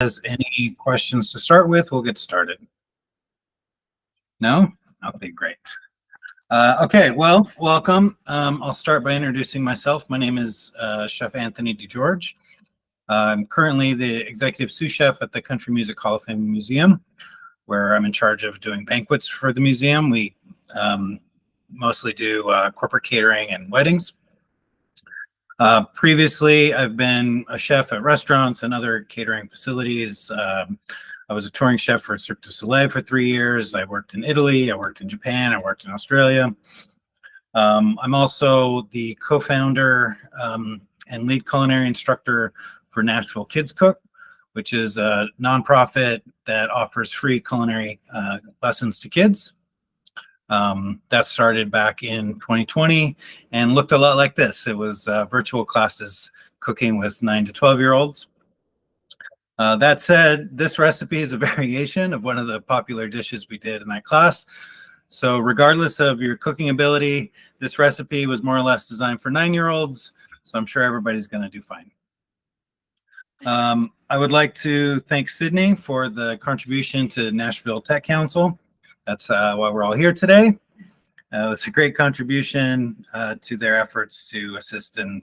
Has any questions to start with, we'll get started. No? Okay, great. Okay, well, welcome. I'll start by introducing myself. My name is Chef Anthony DeGeorge. I'm currently the executive sous chef at the Country Music Hall of Fame Museum, where I'm in charge of doing banquets for the museum. We mostly do corporate catering and weddings. Previously, I've been a chef at restaurants and other catering facilities. I was a touring chef for Cirque du Soleil for 3 years. I worked in Italy, I worked in Japan, I worked in Australia. I'm also the co-founder and lead culinary instructor for Nashville Kids Cook, which is a nonprofit that offers free culinary lessons to kids. That started back in 2020 and looked a lot like this. It was virtual classes cooking with 9 to 12-year-olds. That said, this recipe is a variation of one of the popular dishes we did in that class. So regardless of your cooking ability, this recipe was more or less designed for 9-year-olds. So I'm sure everybody's going to do fine. I would like to thank Sydney for the contribution to Nashville Tech Council. That's why we're all here today. It's a great contribution to their efforts to assist in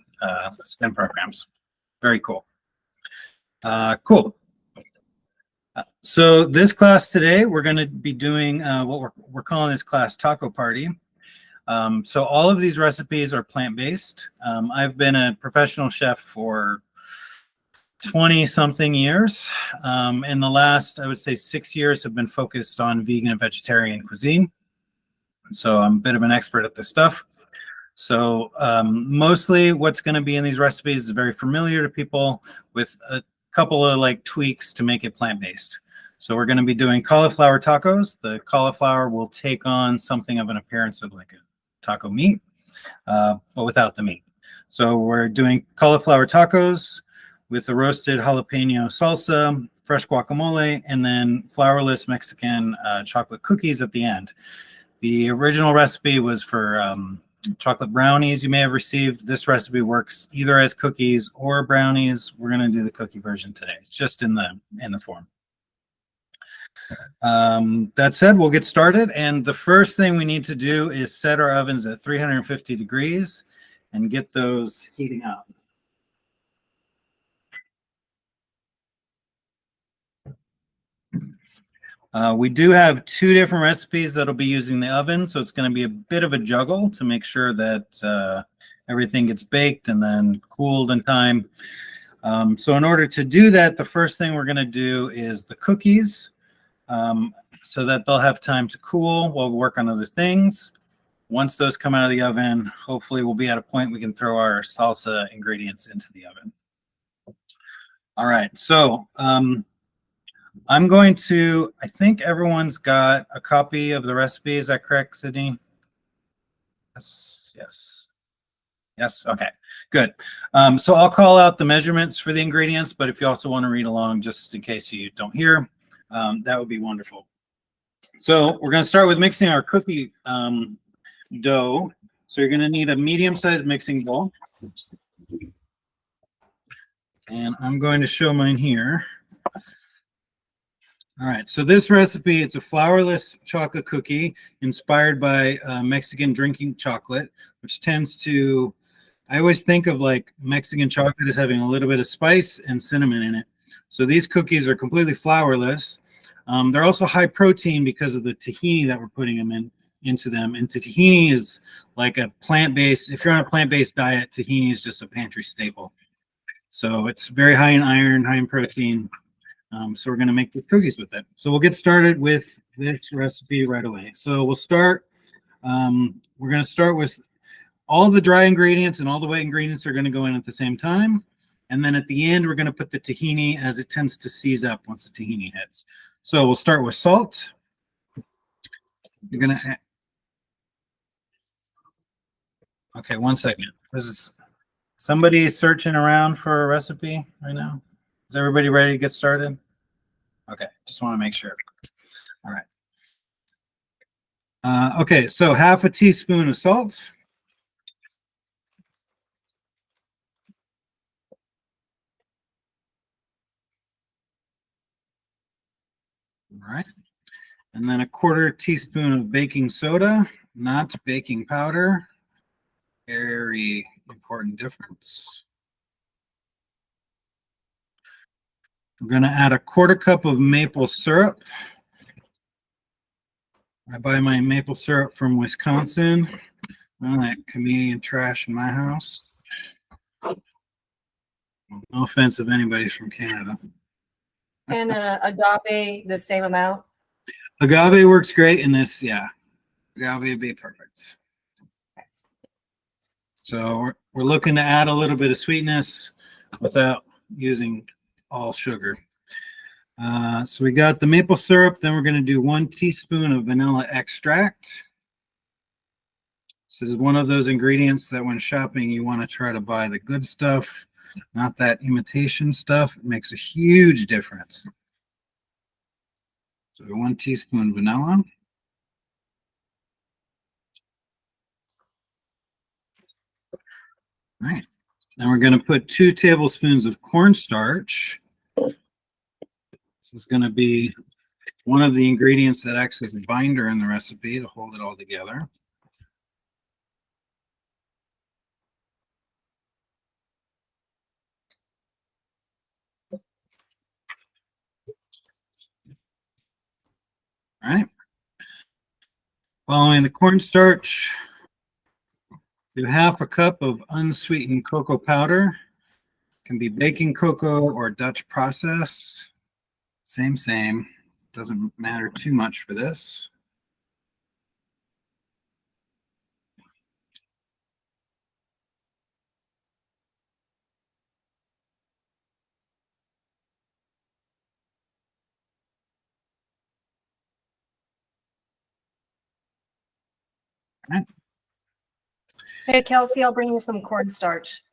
STEM programs. Very cool. Cool. So this class today, we're going to be doing what we're calling this class Taco Party. So all of these recipes are plant-based. I've been a professional chef for 20-something years. In the last, I would say 6 years have been focused on vegan and vegetarian cuisine. So I'm a bit of an expert at this stuff. So mostly what's going to be in these recipes is very familiar to people with a couple of like tweaks to make it plant-based. So we're going to be doing cauliflower tacos. The cauliflower will take on something of an appearance of like a taco meat, but without the meat. So we're doing cauliflower tacos with a roasted jalapeno salsa, fresh guacamole, and then flourless Mexican chocolate cookies at the end. The original recipe was for chocolate brownies you may have received. This recipe works either as cookies or brownies. We're going to do the cookie version today, just in the form. That said, we'll get started. And the first thing we need to do is set our ovens at 350 degrees and get those heating up. We do have 2 different recipes that'll be using the oven, so it's going to be a bit of a juggle to make sure that everything gets baked and then cooled in time. So in order to do that, the first thing we're going to do is the cookies, so that they'll have time to cool while we work on other things. Once those come out of the oven, hopefully we'll be at a point we can throw our salsa ingredients into the oven. All right, so I'm going to, I think everyone's got a copy of the recipe. Is that correct, Sydney? Yes, yes. Yes, okay, good. So I'll call out the measurements for the ingredients, but if you also want to read along, just in case you don't hear, that would be wonderful. So we're going to start with mixing our cookie dough. So you're going to need a medium-sized mixing bowl. And I'm going to show mine here. All right, so this recipe, it's a flourless chocolate cookie inspired by Mexican drinking chocolate, which tends to, I always think of like Mexican chocolate as having a little bit of spice and cinnamon in it. So these cookies are completely flourless. They're also high protein because of the tahini that we're putting them into them. And tahini is like a plant-based, if you're on a plant-based diet, tahini is just a pantry staple. So it's very high in iron, high in protein. So we're going to make these cookies with it. So we'll get started with this recipe right away. So we'll start, we're going to start with all the dry ingredients, and all the wet ingredients are going to go in at the same time. And then at the end, we're going to put the tahini as it tends to seize up once the tahini hits. So we'll start with salt. You're going to add, okay, one second. This is somebody searching around for a recipe right now. Is everybody ready to get started? Okay, just want to make sure. All right. Okay, so half a teaspoon of salt. All right. And then a quarter teaspoon of baking soda, not baking powder. Very important difference. We're going to add a quarter cup of maple syrup. I buy my maple syrup from Wisconsin. None of that Canadian trash in my house. No offense if anybody's from Canada. And agave, the same amount? Agave works great in this, yeah. Agave would be perfect. So we're looking to add a little bit of sweetness without using all sugar. So we got the maple syrup. Then we're going to do 1 teaspoon of vanilla extract. This is one of those ingredients that when shopping, you want to try to buy the good stuff, not that imitation stuff. It makes a huge difference. So 1 teaspoon vanilla. All right. Then we're going to put 2 tablespoons of cornstarch. This is going to be one of the ingredients that acts as a binder in the recipe to hold it all together. All right. Following the cornstarch, do 1/2 cup of unsweetened cocoa powder. It can be baking cocoa or Dutch process. Same. Doesn't matter too much for this. All right. Hey, Kelsey, I'll bring you some cornstarch.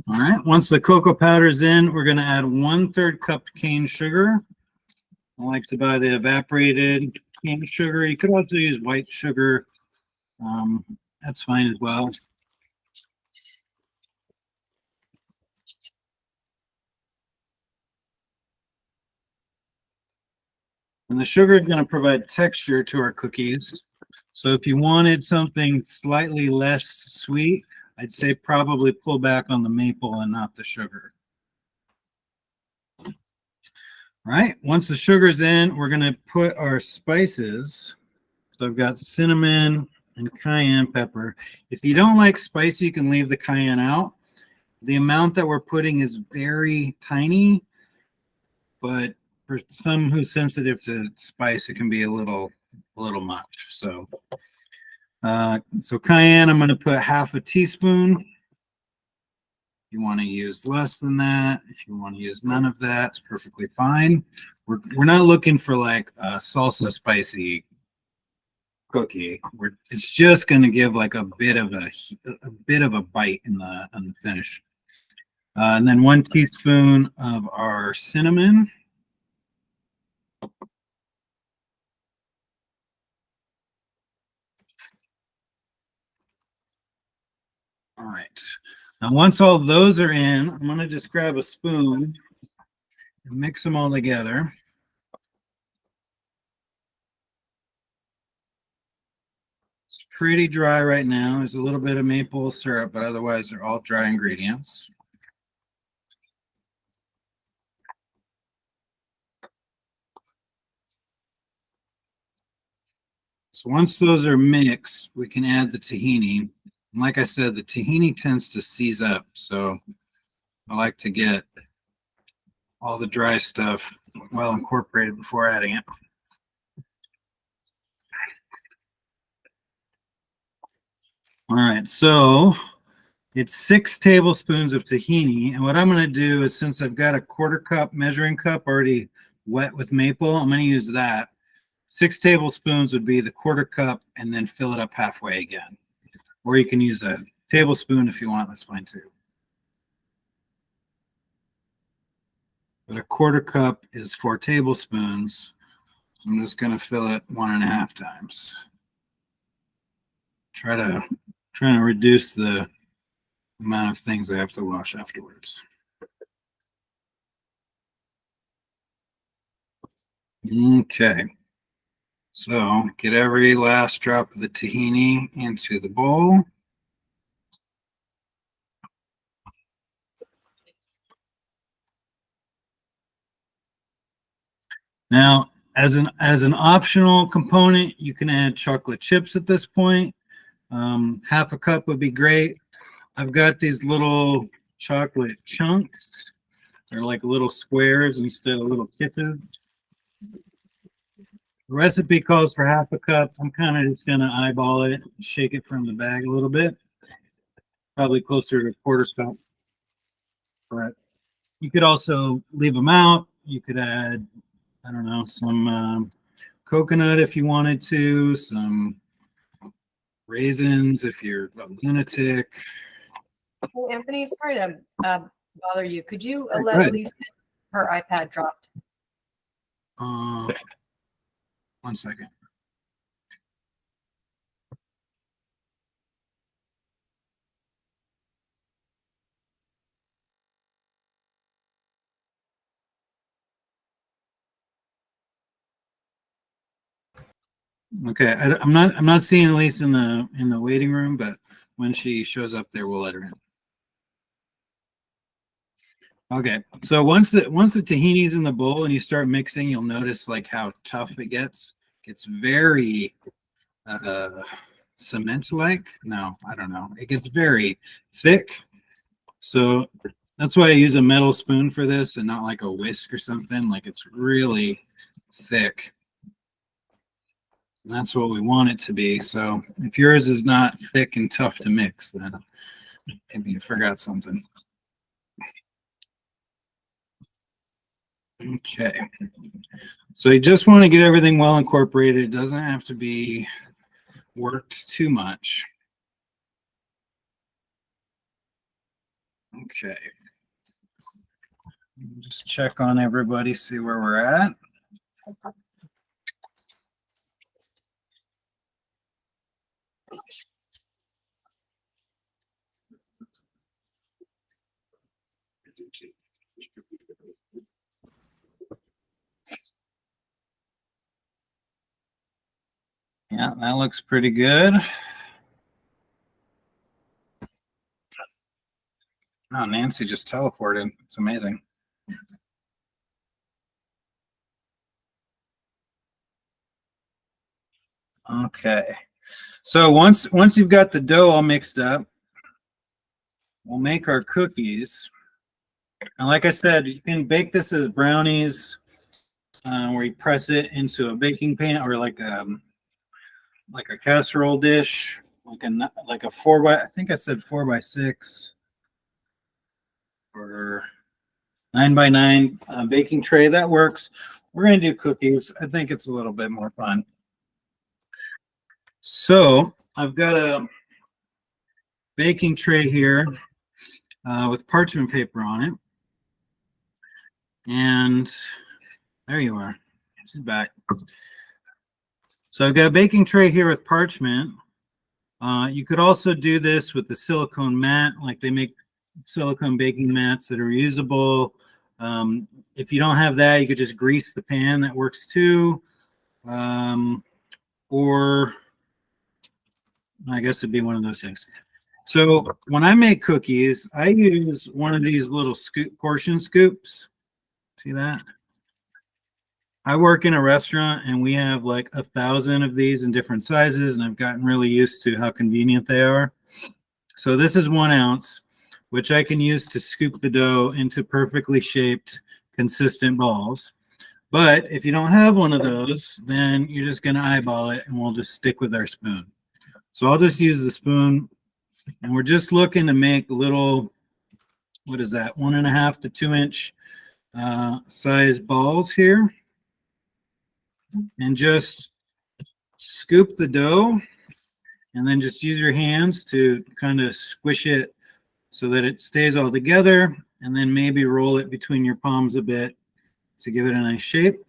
All right. Once the cocoa powder is in, we're going to add 1/3 cup cane sugar. I like to buy the evaporated cane sugar. You could also use white sugar. That's fine as well. And the sugar is going to provide texture to our cookies. So if you wanted something slightly less sweet, I'd say probably pull back on the maple and not the sugar. All right, once the sugar's in, we're going to put our spices. So I've got cinnamon and cayenne pepper. If you don't like spicy, you can leave the cayenne out. The amount that we're putting is very tiny, but for some who's sensitive to spice, it can be a little much. So cayenne, I'm going to put 1/2 teaspoon. If you want to use less than that, if you want to use none of that, it's perfectly fine. We're not looking for like a salsa spicy cookie. It's just going to give like a bit of a bite in the finish. And then 1 teaspoon of our cinnamon. All right. Now, once all those are in, I'm going to just grab a spoon and mix them all together. It's pretty dry right now. There's a little bit of maple syrup, but otherwise they're all dry ingredients. So once those are mixed, we can add the tahini. And like I said, the tahini tends to seize up, so I like to get all the dry stuff well incorporated before adding it. All right, so it's 6 tablespoons of tahini. And what I'm going to do is, since I've got a 1/4 cup measuring cup already wet with maple, I'm going to use that. 6 tablespoons would be the 1/4 cup, and then fill it up halfway again. Or you can use a tablespoon if you want, that's fine too. But a 1/4 cup is 4 tablespoons. So I'm just going to fill it 1.5 times. Trying to reduce the amount of things I have to wash afterwards. Okay. So get every last drop of the tahini into the bowl. Now, as an optional component, you can add chocolate chips at this point. Half a cup would be great. I've got these little chocolate chunks. They're like little squares instead of little kisses. The recipe calls for half a cup. I'm kind of just going to eyeball it, shake it from the bag a little bit. Probably closer to a quarter cup. But you could also leave them out. You could add, I don't know, some coconut if you wanted to, some raisins if you're a lunatic. Hey, Anthony, sorry to bother you. Could you Right, let good. Elise her iPad dropped? 1 second. Okay, I'm not seeing Elise in the waiting room, but when she shows up there, we'll let her in. Okay, so once the tahini's in the bowl and you start mixing, you'll notice like how tough it gets. It's very cement-like. No, I don't know. It gets very thick. So that's why I use a metal spoon for this and not like a whisk or something. Like it's really thick. And that's what we want it to be. So if yours is not thick and tough to mix, then maybe you forgot something. Okay. So you just want to get everything well incorporated. It doesn't have to be worked too much. Okay. Just check on everybody, see where we're at. Yeah, that looks pretty good. Oh, Nancy just teleported. It's amazing. Okay. So once you've got the dough all mixed up, we'll make our cookies. And like I said, you can bake this as brownies, where you press it into a baking pan or like a casserole dish, like a 4 by, I think I said 4 by 6 or 9 by 9 baking tray. That works. We're gonna do cookies. I think it's a little bit more fun. So I've got a baking tray here with parchment paper on it, and there you are. She's back. So I've got a baking tray here with parchment. You could also do this with the silicone mat, like they make silicone baking mats that are reusable. If you don't have that, you could just grease the pan. That works too. Or I guess it'd be one of those things. So when I make cookies, I use one of these little portion scoops. See that? I work in a restaurant and we have like 1,000 of these in different sizes, and I've gotten really used to how convenient they are. So this is 1 ounce, which I can use to scoop the dough into perfectly shaped, consistent balls. But if you don't have one of those, then you're just going to eyeball it and we'll just stick with our spoon. So I'll just use the spoon, and we're just looking to make little, what is that, 1.5 to 2 inch size balls here. And just scoop the dough and then just use your hands to kind of squish it so that it stays all together, and then maybe roll it between your palms a bit to give it a nice shape.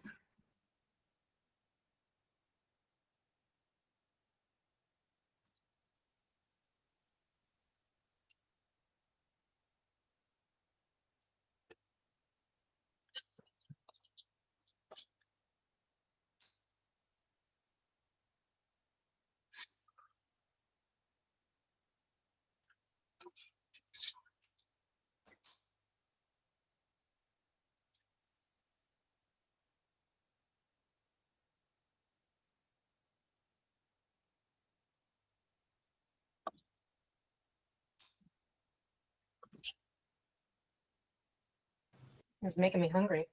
It's making me hungry.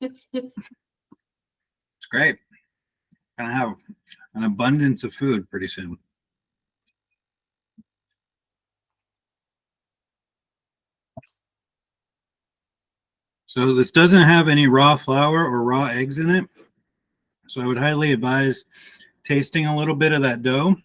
It's great. Gonna have an abundance of food pretty soon. So this doesn't have any raw flour or raw eggs in it. So I would highly advise tasting a little bit of that dough.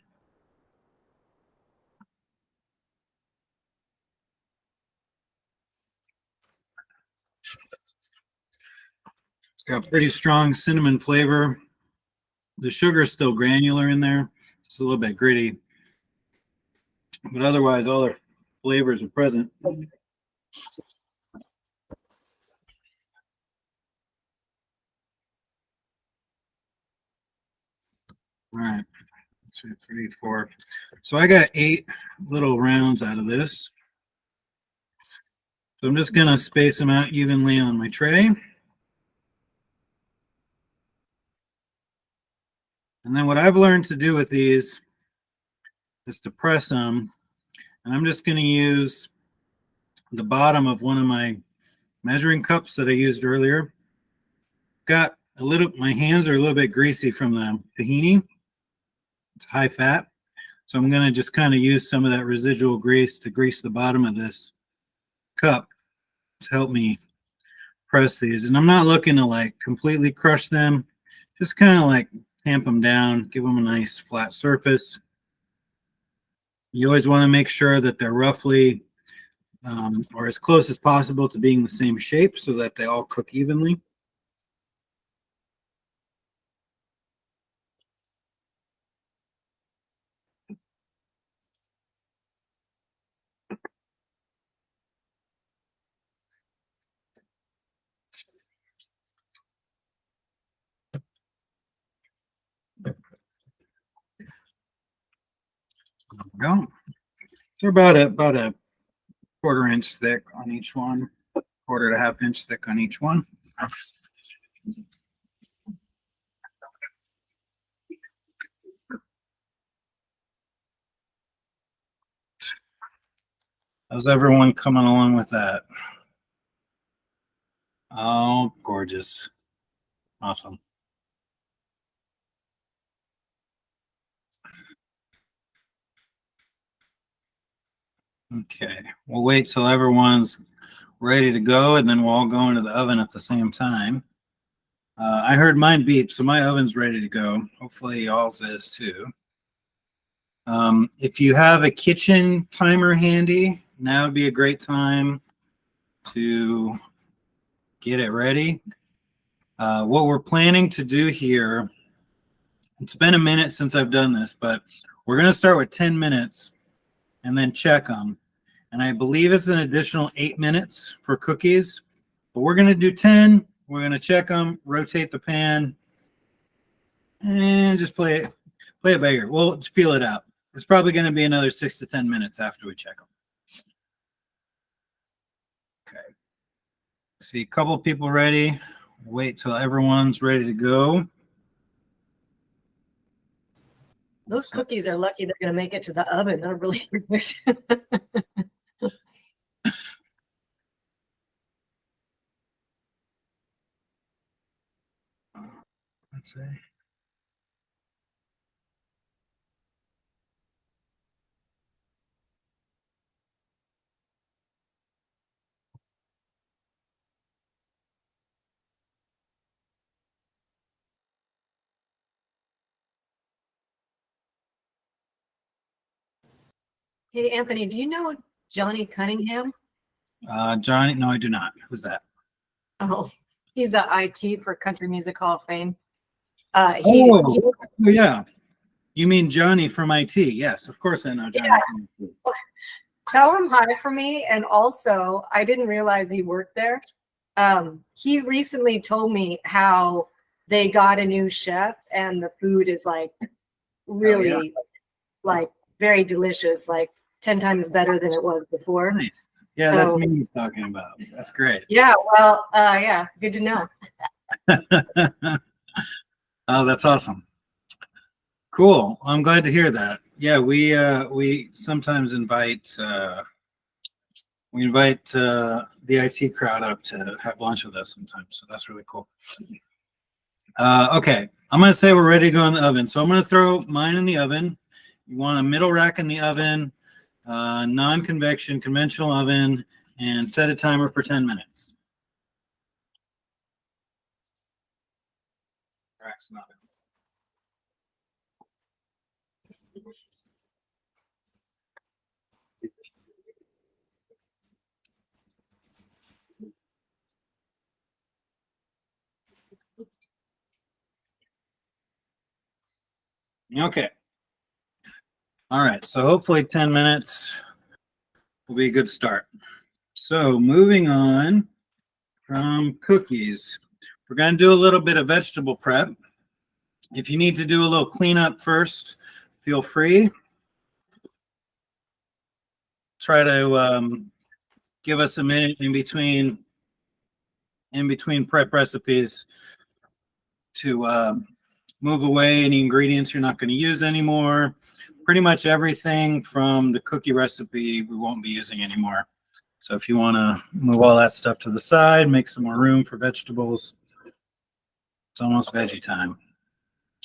It's got pretty strong cinnamon flavor. The sugar is still granular in there. It's a little bit gritty. But otherwise, all the flavors are present. All right. 2, 3, 4. So I got 8 little rounds out of this. So I'm just going to space them out evenly on my tray. And then what I've learned to do with these is to press them. And I'm just going to use the bottom of one of my measuring cups that I used earlier. Got a little, my hands are a little bit greasy from the tahini. It's high fat. So I'm going to just kind of use some of that residual grease to grease the bottom of this cup to help me press these. And I'm not looking to like completely crush them, just kind of like tamp them down, give them a nice flat surface. You always want to make sure that they're roughly or as close as possible to being the same shape so that they all cook evenly. Go. They're about a 1/4 inch thick on each one, 1/4 to 1/2 inch thick on each one. How's everyone coming along with that? Oh, gorgeous. Awesome. Okay, we'll wait till everyone's ready to go, and then we'll all go into the oven at the same time. I heard mine beep, so my oven's ready to go. Hopefully y'all's is too. If you have a kitchen timer handy, now would be a great time to get it ready. What we're planning to do here, it's been a minute since I've done this, but we're going to start with 10 minutes and then check them. And I believe it's an additional 8 minutes for cookies, but we're going to do 10. We're going to check them, rotate the pan, and just play it by ear. We'll feel it out. It's probably going to be another 6 to 10 minutes after we check them. Okay. See a couple people ready. Wait till everyone's ready to go. Those cookies are lucky they're going to make it to the oven. They're really good. Let's see. Hey, Anthony, do you know Johnny Cunningham? Johnny, no, I do not. Who's that? Oh, he's a IT for Country Music Hall of Fame. Yeah. You mean Johnny from IT? Yes, of course I know Johnny from IT. Tell him hi for me. And also, I didn't realize he worked there. He recently told me how they got a new chef and the food is like really like very delicious, like 10 times better than it was before. Nice. Yeah, that's me he's talking about. That's great. Yeah, well, yeah, good to know. Oh, that's awesome. Cool. I'm glad to hear that. Yeah, we sometimes invite We invite the IT crowd up to have lunch with us sometimes, so that's really cool. Okay, I'm gonna say we're ready to go in the oven. So I'm gonna throw mine in the oven. You want a middle rack in the oven, non-convection, conventional oven, and set a timer for 10 minutes. Rack's not in. Okay. All right, so hopefully 10 minutes will be a good start. So moving on from cookies, we're going to do a little bit of vegetable prep. If you need to do a little cleanup first, feel free. Try to give us a minute in between prep recipes to move away any ingredients you're not going to use anymore. Pretty much everything from the cookie recipe we won't be using anymore. So if you want to move all that stuff to the side, make some more room for vegetables, it's almost veggie time.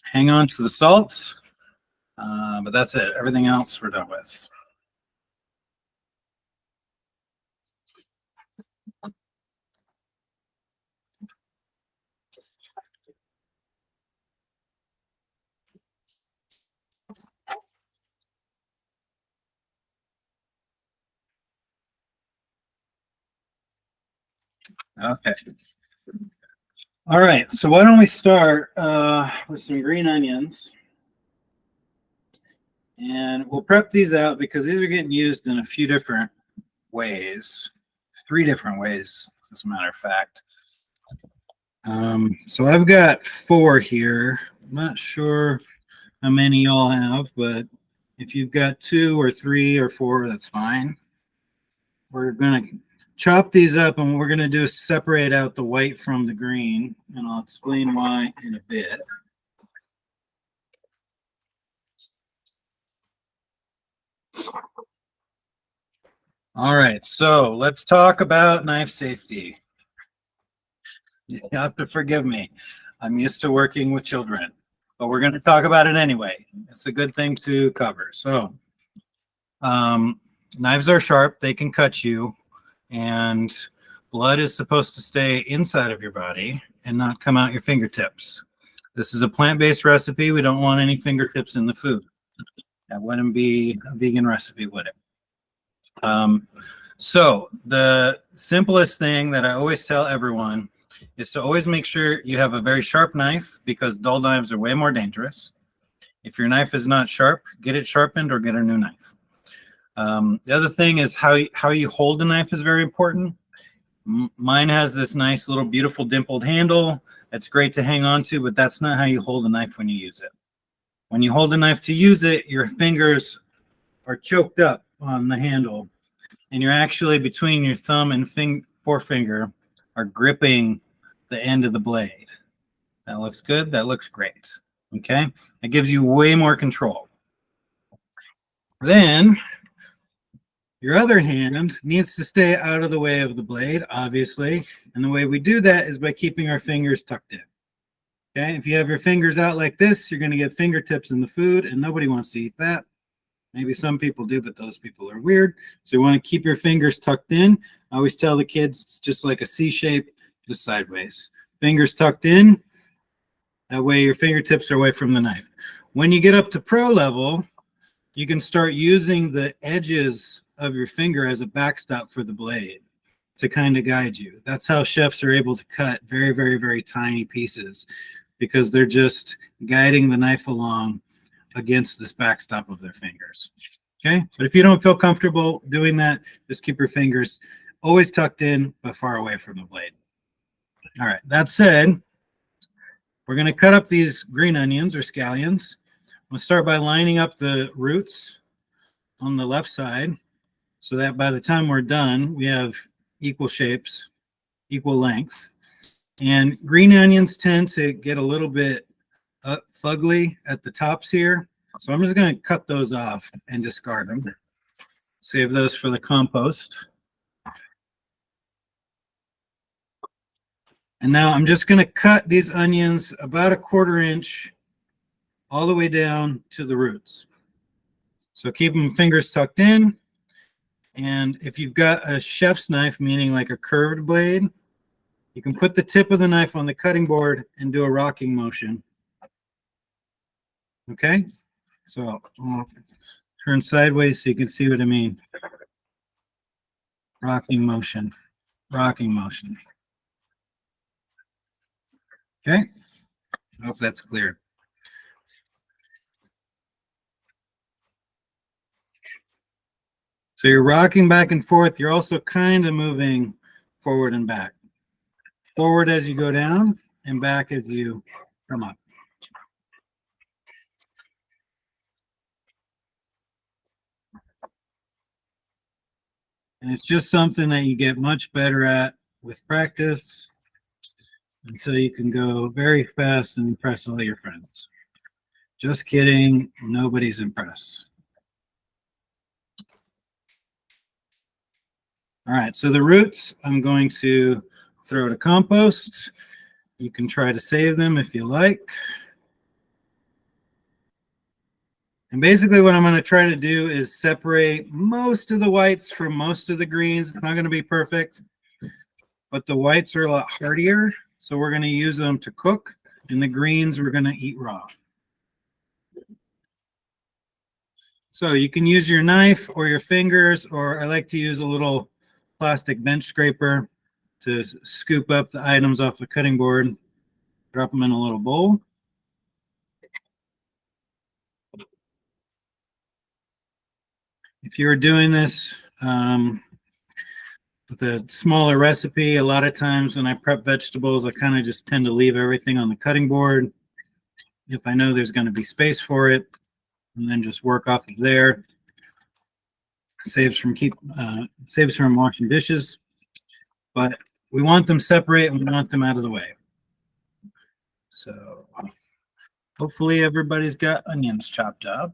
Hang on to the salt, but that's it. Everything else we're done with. Okay. All right, so why don't we start with some green onions. And we'll prep these out because these are getting used in a few different ways. 3 different ways, as a matter of fact. So I've got 4 here. I'm not sure how many y'all have, but if you've got 2 or 3 or 4, that's fine. We're going to chop these up, and what we're going to do is separate out the white from the green, and I'll explain why in a bit. All right, so let's talk about knife safety. You have to forgive me. I'm used to working with children, but we're going to talk about it anyway. It's a good thing to cover. So, knives are sharp, they can cut you, and blood is supposed to stay inside of your body and not come out your fingertips. This is a plant-based recipe. We don't want any fingertips in the food. That wouldn't be a vegan recipe, would it? So the simplest thing that I always tell everyone is to always make sure you have a very sharp knife, because dull knives are way more dangerous. If your knife is not sharp, get it sharpened or get a new knife. The other thing is how you hold the knife is very important. Mine has this nice little beautiful dimpled handle. It's great to hang on to, but that's not how you hold a knife when you use it. When you hold the knife to use it, your fingers are choked up on the handle, and you're actually between your thumb and forefinger are gripping the end of the blade. That looks good. That looks great. Okay. It gives you way more control. Then your other hand needs to stay out of the way of the blade, obviously. And the way we do that is by keeping our fingers tucked in. Okay. If you have your fingers out like this, you're going to get fingertips in the food, and nobody wants to eat that. Maybe some people do, but those people are weird. So you want to keep your fingers tucked in. I always tell the kids it's just like a C shape, just sideways. Fingers tucked in. That way your fingertips are away from the knife. When you get up to pro level, you can start using the edges of your finger as a backstop for the blade to kind of guide you. That's how chefs are able to cut very, very, very tiny pieces, because they're just guiding the knife along against this backstop of their fingers. Okay, but if you don't feel comfortable doing that, just keep your fingers always tucked in but far away from the blade. All right, that said, we're going to cut up these green onions or scallions. We'll start by lining up the roots on the left side so that by the time we're done, we have equal shapes, equal lengths. And green onions tend to get a little bit fugly at the tops here. So I'm just going to cut those off and discard them. Save those for the compost. And now I'm just going to cut these onions about a 1/4 inch all the way down to the roots. So keep them fingers tucked in. And if you've got a chef's knife, meaning like a curved blade, you can put the tip of the knife on the cutting board and do a rocking motion. Okay? So I'll turn sideways so you can see what I mean. Rocking motion. Rocking motion. Okay? I hope that's clear. So you're rocking back and forth. You're also kind of moving forward and back. Forward as you go down and back as you come up. And it's just something that you get much better at with practice until you can go very fast and impress all your friends. Just kidding. Nobody's impressed. All right. So the roots, I'm going to throw to compost. You can try to save them if you like. And basically what I'm going to try to do is separate most of the whites from most of the greens. It's not going to be perfect, but the whites are a lot hardier. So we're going to use them to cook, and the greens we're going to eat raw. So you can use your knife or your fingers, or I like to use a little plastic bench scraper to scoop up the items off the cutting board, drop them in a little bowl. If you were doing this with a smaller recipe, a lot of times when I prep vegetables, I kind of just tend to leave everything on the cutting board if I know there's going to be space for it, and then just work off of there. Saves from washing dishes, but we want them separate and we want them out of the way. So hopefully everybody's got onions chopped up.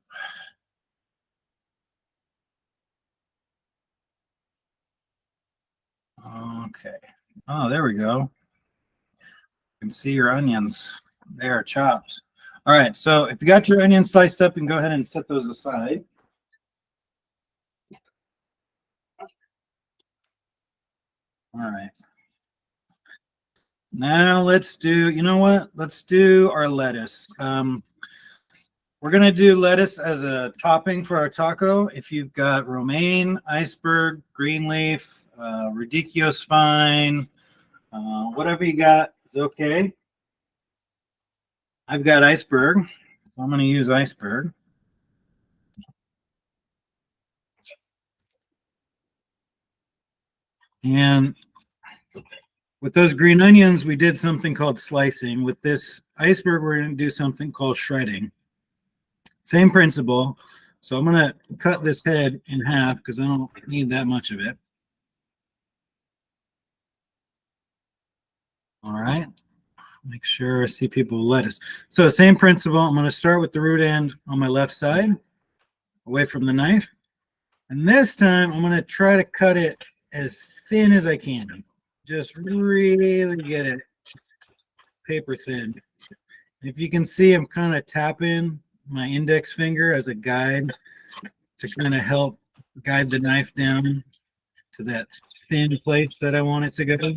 Okay. Oh, there we go. You can see your onions. They are chopped. All right. So if you got your onions sliced up, you can go ahead and set those aside. All right. Now let's do, you know what? Let's do our lettuce. We're going to do lettuce as a topping for our taco. If you've got romaine, iceberg, green leaf, radicchio's fine, whatever you got is okay. I've got iceberg, so I'm going to use iceberg. And with those green onions, we did something called slicing. With this iceberg, we're going to do something called shredding. Same principle. So I'm going to cut this head in half because I don't need that much of it. All right. Make sure I see people with lettuce. So same principle. I'm going to start with the root end on my left side, away from the knife. And this time, I'm going to try to cut it as thin as I can. Just really get it paper thin. If you can see, I'm kind of tapping my index finger as a guide to kind of help guide the knife down to that thin place that I want it to go.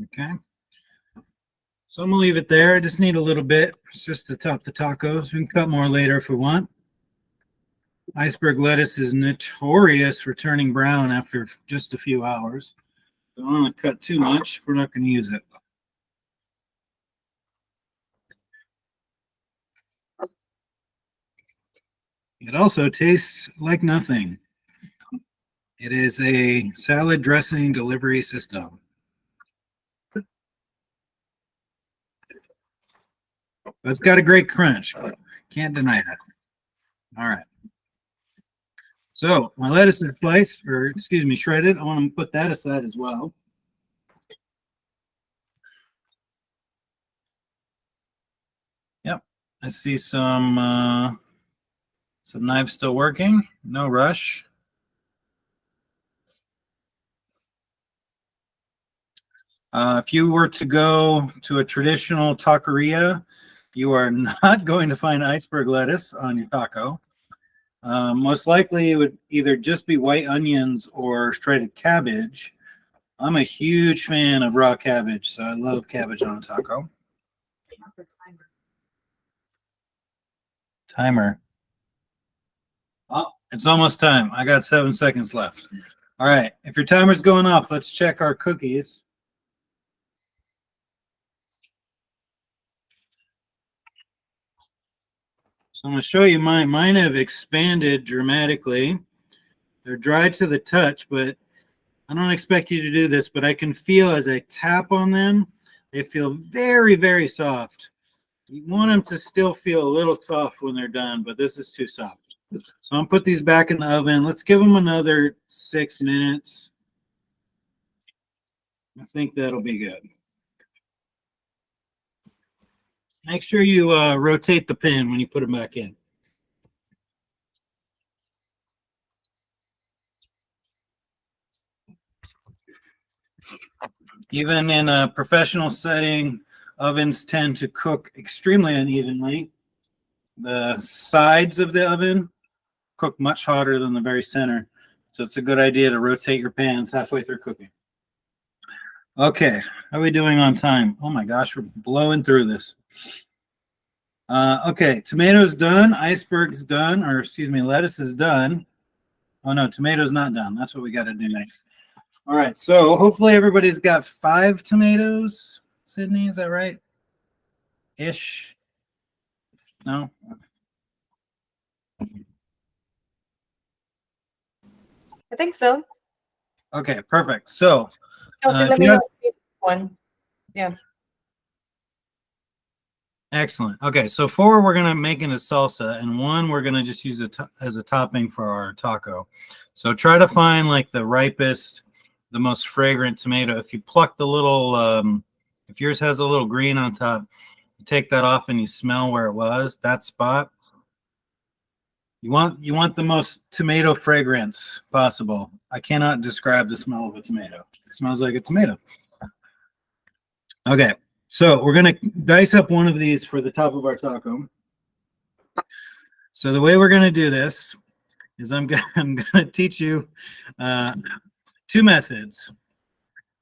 Okay. So I'm gonna leave it there. I just need a little bit. It's just to top the tacos. We can cut more later if we want. Iceberg lettuce is notorious for turning brown after just a few hours. So I don't want to cut too much. We're not going to use it. It also tastes like nothing. It is a salad dressing delivery system. But it's got a great crunch. Can't deny that. All right. So my lettuce is sliced, or excuse me, shredded. I want to put that aside as well. Yep. I see some knives still working. No rush. If you were to go to a traditional taqueria, you are not going to find iceberg lettuce on your taco. Most likely, it would either just be white onions or shredded cabbage. I'm a huge fan of raw cabbage, so I love cabbage on a taco. Timer. Oh, it's almost time. I got 7 seconds left. All right. If your timer's going off, let's check our cookies. So I'm going to show you mine. Mine have expanded dramatically. They're dry to the touch, but I don't expect you to do this, but I can feel as I tap on them, they feel very, very soft. You want them to still feel a little soft when they're done, but this is too soft. So I'm gonna put these back in the oven. Let's give them another 6 minutes. I think that'll be good. Make sure you rotate the pan when you put them back in. Even in a professional setting, ovens tend to cook extremely unevenly. The sides of the oven cook much hotter than the very center. So it's a good idea to rotate your pans halfway through cooking. Okay, how are we doing on time? Oh my gosh, we're blowing through this. Okay, tomatoes done, iceberg's done, or excuse me, lettuce is done. Oh no, tomatoes not done. That's what we got to do next. All right, so hopefully everybody's got 5 tomatoes. Sydney, is that right? Ish. No? I think so. Okay, perfect. So, Kelsey, if let me you have- know one. Yeah. excellent. Okay, so 4 we're gonna make into salsa, and 1 we're gonna just use it as a topping for our taco. So try to find like the ripest, the most fragrant tomato. If you pluck the little, if yours has a little green on top, you take that off and you smell where it was, that spot. You want the most tomato fragrance possible. I cannot describe the smell of a tomato. It smells like a tomato. Okay, so we're gonna dice up one of these for the top of our taco. So the way we're gonna do this is I'm gonna teach you 2 methods.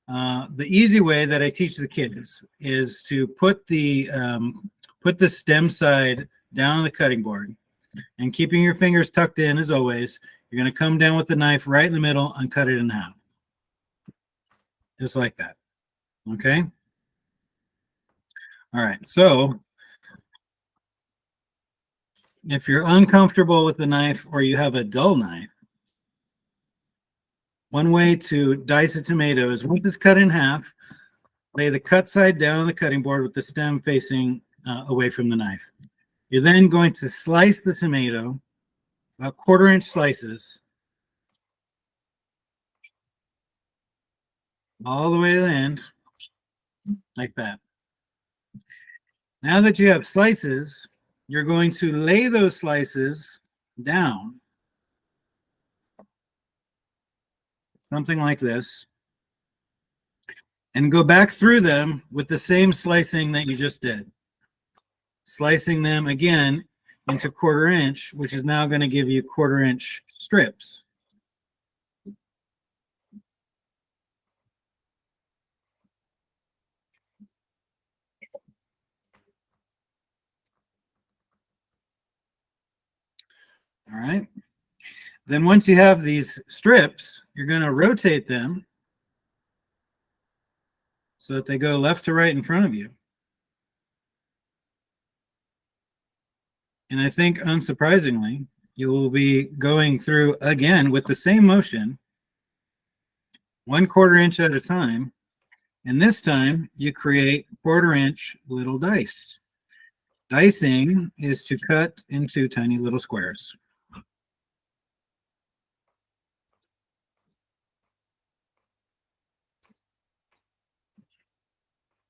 The easy way that I teach the kids is to put the stem side down on the cutting board, and keeping your fingers tucked in as always. You're gonna come down with the knife right in the middle and cut it in half, just like that. Okay. All right. So if you're uncomfortable with the knife or you have a dull knife, one way to dice a tomato is once it's cut in half, lay the cut side down on the cutting board with the stem facing away from the knife. You're then going to slice the tomato about 1/4 inch slices all the way to the end, like that. Now that you have slices, you're going to lay those slices down, something like this, and go back through them with the same slicing that you just did. Slicing them again into 1/4 inch, which is now going to give you 1/4 inch strips. All right. Then once you have these strips, you're going to rotate them so that they go left to right in front of you. And I think, unsurprisingly, you will be going through again with the same motion, 1/4 inch at a time. And this time you create 1/4 inch little dice. Dicing is to cut into tiny little squares.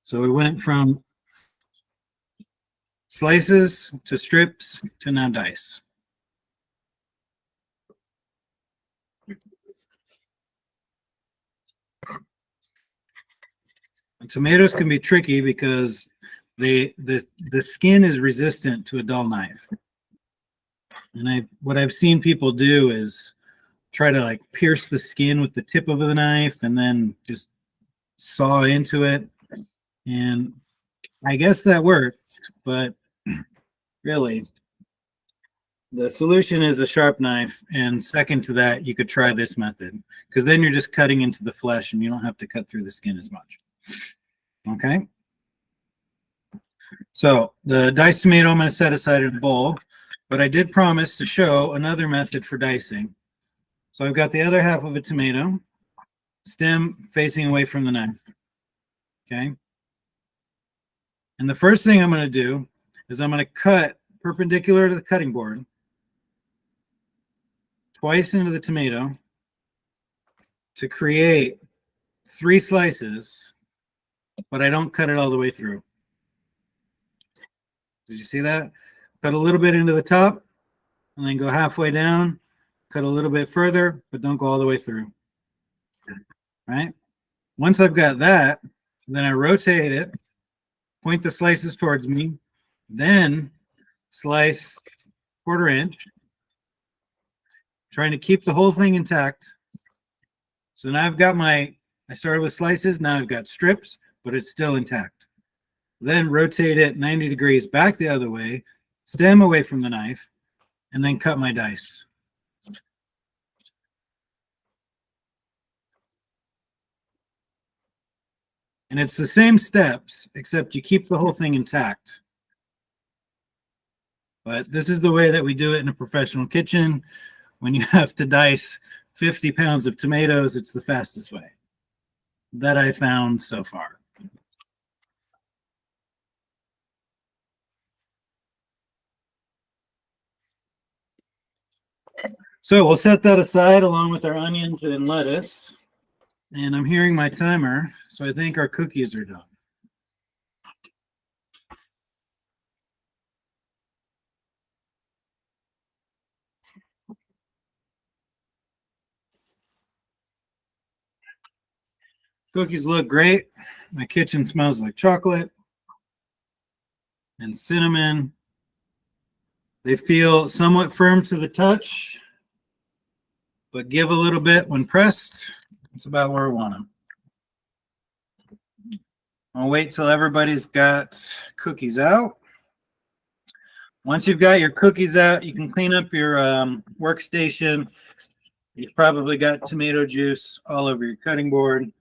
So we went from slices to strips to now dice. Tomatoes can be tricky because the skin is resistant to a dull knife. And what I've seen people do is try to like pierce the skin with the tip of the knife and then just saw into it. And I guess that works, but really the solution is a sharp knife. And second to that, you could try this method because then you're just cutting into the flesh and you don't have to cut through the skin as much. Okay. So the diced tomato I'm going to set aside in a bowl, but I did promise to show another method for dicing. So I've got the other half of a tomato, stem facing away from the knife. Okay. And the first thing I'm going to do is I'm going to cut perpendicular to the cutting board twice into the tomato to create 3 slices, but I don't cut it all the way through. Did you see that? Cut a little bit into the top and then go halfway down, cut a little bit further, but don't go all the way through. Right? Once I've got that, then I rotate it, point the slices towards me, then slice 1/4 inch, trying to keep the whole thing intact. So now I've got I started with slices, now I've got strips, but it's still intact. Then rotate it 90 degrees back the other way, stem away from the knife, and then cut my dice. And it's the same steps, except you keep the whole thing intact. But this is the way that we do it in a professional kitchen. When you have to dice 50 pounds of tomatoes, it's the fastest way that I found so far. So we'll set that aside along with our onions and lettuce. And I'm hearing my timer, so I think our cookies are done. Cookies look great. My kitchen smells like chocolate and cinnamon. They feel somewhat firm to the touch, but give a little bit when pressed. That's about where I want them. I'll wait till everybody's got cookies out. Once you've got your cookies out, you can clean up your workstation. You've probably got tomato juice all over your cutting board.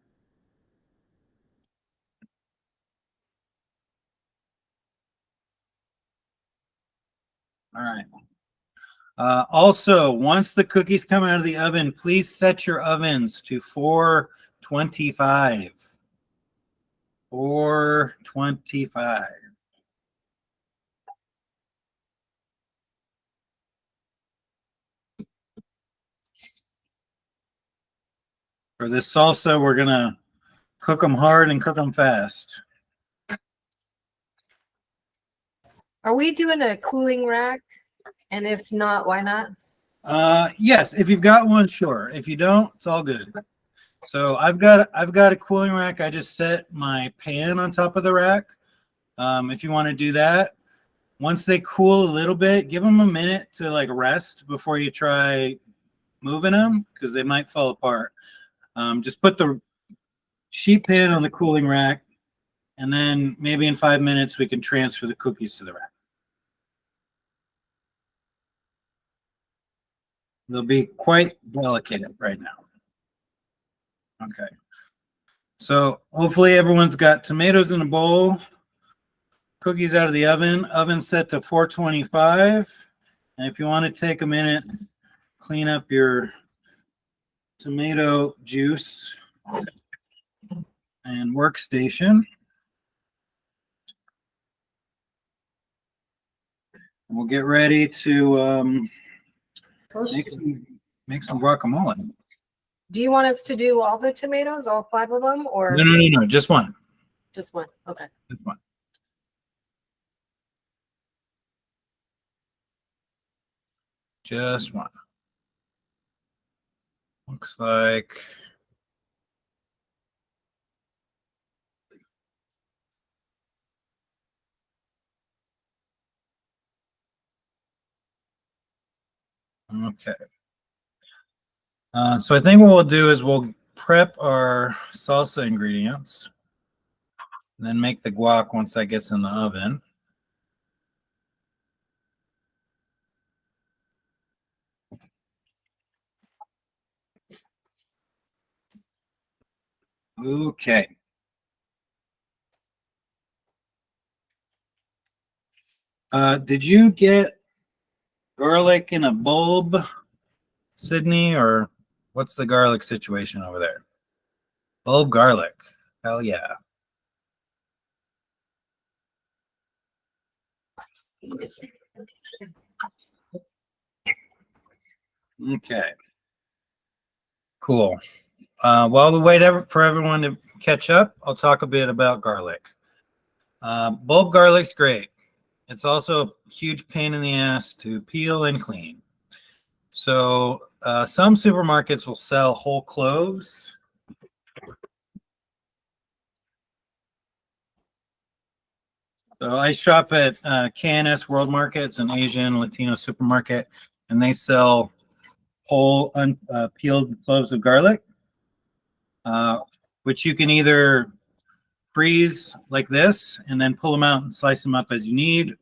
All right. Also, once the cookies come out of the oven, please set your ovens to 425. 425. For this salsa, we're going to cook them hard and cook them fast. Are we doing a cooling rack? And if not, why not? Yes, if you've got one, sure. If you don't, it's all good. So I've got a cooling rack. I just set my pan on top of the rack. If you want to do that, once they cool a little bit, give them a minute to like rest before you try moving them because they might fall apart. Just put the sheet pan on the cooling rack, and then maybe in 5 minutes we can transfer the cookies to the rack. They'll be quite delicate right now. Okay. So hopefully everyone's got tomatoes in a bowl, cookies out of the oven, oven set to 425. And if you want to take a minute, clean up your tomato juice and workstation. And we'll get ready to make some guacamole. Do you want us to do all the tomatoes, all 5 of them, or No, just one. just one? Okay. Just one. Just one. Looks like Okay. So I think what we'll do is we'll prep our salsa ingredients, and then make the guac once that gets in the oven. Okay. Did you get garlic in a bulb, Sydney, or what's the garlic situation over there? Bulb garlic. Hell yeah. Okay. Cool. While we wait for everyone to catch up, I'll talk a bit about garlic. Bulb garlic's great. It's also a huge pain in the ass to peel and clean. So some supermarkets will sell whole cloves. So I shop at KNS World Market. It's an Asian Latino supermarket, and they sell whole peeled cloves of garlic, which you can either freeze like this and then pull them out and slice them up as you need,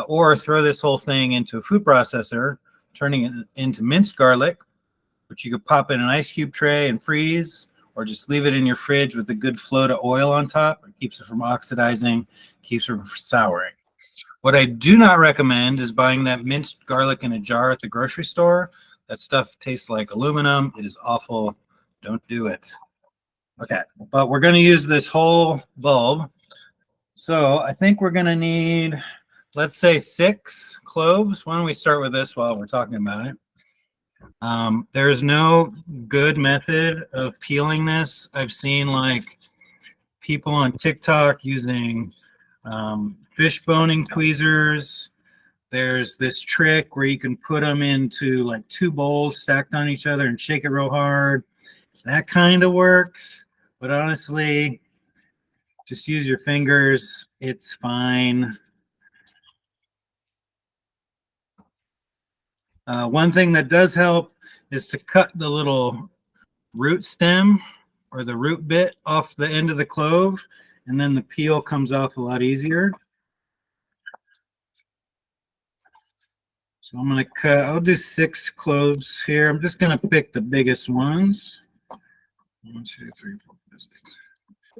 or throw this whole thing into a food processor, turning it into minced garlic, which you could pop in an ice cube tray and freeze, or just leave it in your fridge with a good float of oil on top. It keeps it from oxidizing, keeps it from souring. What I do not recommend is buying that minced garlic in a jar at the grocery store. That stuff tastes like aluminum. It is awful. Don't do it. Okay, but we're going to use this whole bulb. So I think we're going to need, let's say, 6 cloves. Why don't we start with this while we're talking about it? There's no good method of peeling this. I've seen like people on TikTok using fish boning tweezers. There's this trick where you can put them into like 2 bowls stacked on each other and shake it real hard. That kind of works, but honestly, just use your fingers. It's fine. One thing that does help is to cut the little root stem or the root bit off the end of the clove, and then the peel comes off a lot easier. So I'm going to cut, I'll do 6 cloves here. I'm just going to pick the biggest ones. 1, 2, 3, 4, 5, 6.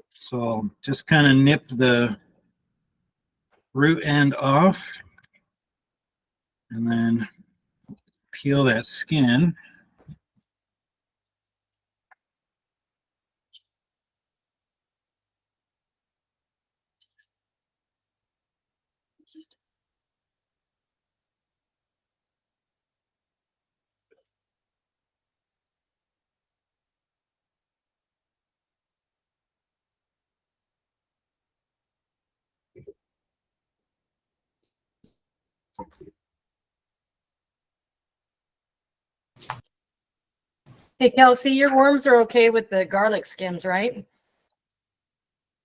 So just kind of nip the root end off and then peel that skin. Hey, Kelsey, your worms are okay with the garlic skins, right?